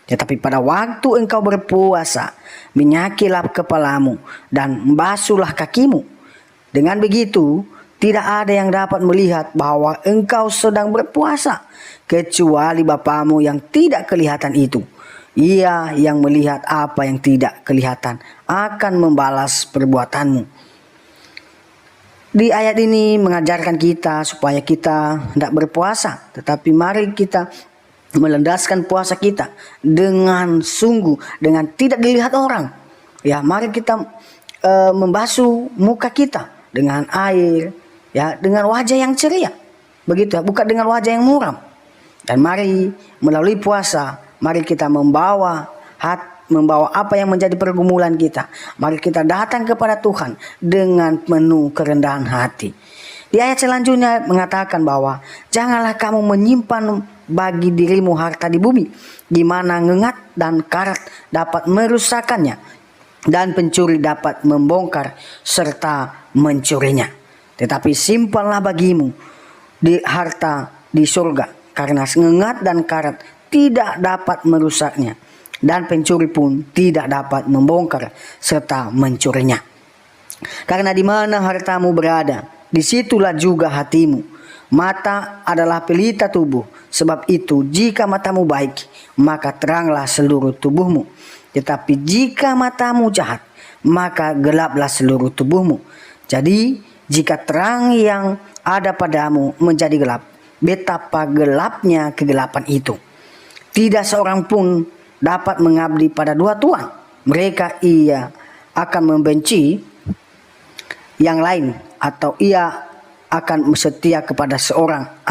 Tetapi pada waktu engkau berpuasa, minyakilah kepalamu dan basuhlah kakimu. Dengan begitu, tidak ada yang dapat melihat bahwa engkau sedang berpuasa, kecuali Bapamu yang tidak kelihatan itu. Ia yang melihat apa yang tidak kelihatan akan membalas perbuatanmu. Di ayat ini mengajarkan kita supaya kita tidak berpuasa, tetapi mari kita melandaskan puasa kita dengan sungguh, dengan tidak dilihat orang. Ya, mari kita membasuh muka kita dengan air, ya, dengan wajah yang ceria, begitu, bukan dengan wajah yang muram. Dan mari melalui puasa, mari kita membawa apa yang menjadi pergumulan kita. Mari kita datang kepada Tuhan dengan penuh kerendahan hati. Di ayat selanjutnya mengatakan bahwa janganlah kamu menyimpan bagi dirimu harta di bumi, di mana ngengat dan karat dapat merusakkannya, dan pencuri dapat membongkar serta mencurinya. Tetapi simpanlah bagimu di harta di surga, karena sengat dan karat tidak dapat merusaknya, dan pencuri pun tidak dapat membongkar serta mencurinya. Karena di mana hartamu berada, disitulah juga hatimu. Mata adalah pelita tubuh, sebab itu jika matamu baik, maka teranglah seluruh tubuhmu. Tetapi jika matamu jahat, maka gelaplah seluruh tubuhmu. Jadi jika terang yang ada padamu menjadi gelap, betapa gelapnya kegelapan itu. Tidak seorang pun dapat mengabdi pada dua tuan. Mereka ia akan membenci yang lain, atau ia akan setia kepada seorang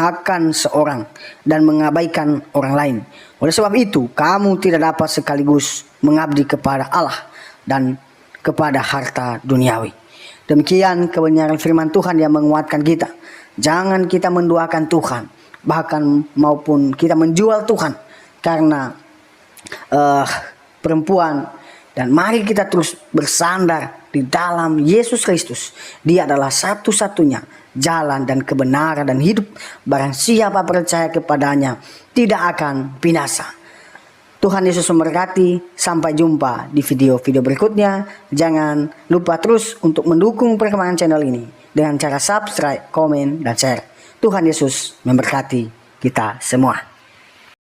dan mengabaikan orang lain. Oleh sebab itu, kamu tidak dapat sekaligus mengabdi kepada Allah dan kepada harta duniawi. Demikian kebenaran firman Tuhan yang menguatkan kita. Jangan kita menduakan Tuhan, bahkan maupun kita menjual Tuhan karena perempuan. Dan mari kita terus bersandar di dalam Yesus Kristus. Dia adalah satu-satunya jalan dan kebenaran dan hidup. Barang siapa percaya kepadanya tidak akan binasa. Tuhan Yesus memberkati. Sampai jumpa di video-video berikutnya. Jangan lupa terus untuk mendukung perkembangan channel ini dengan cara subscribe, komen, dan share. Tuhan Yesus memberkati kita semua.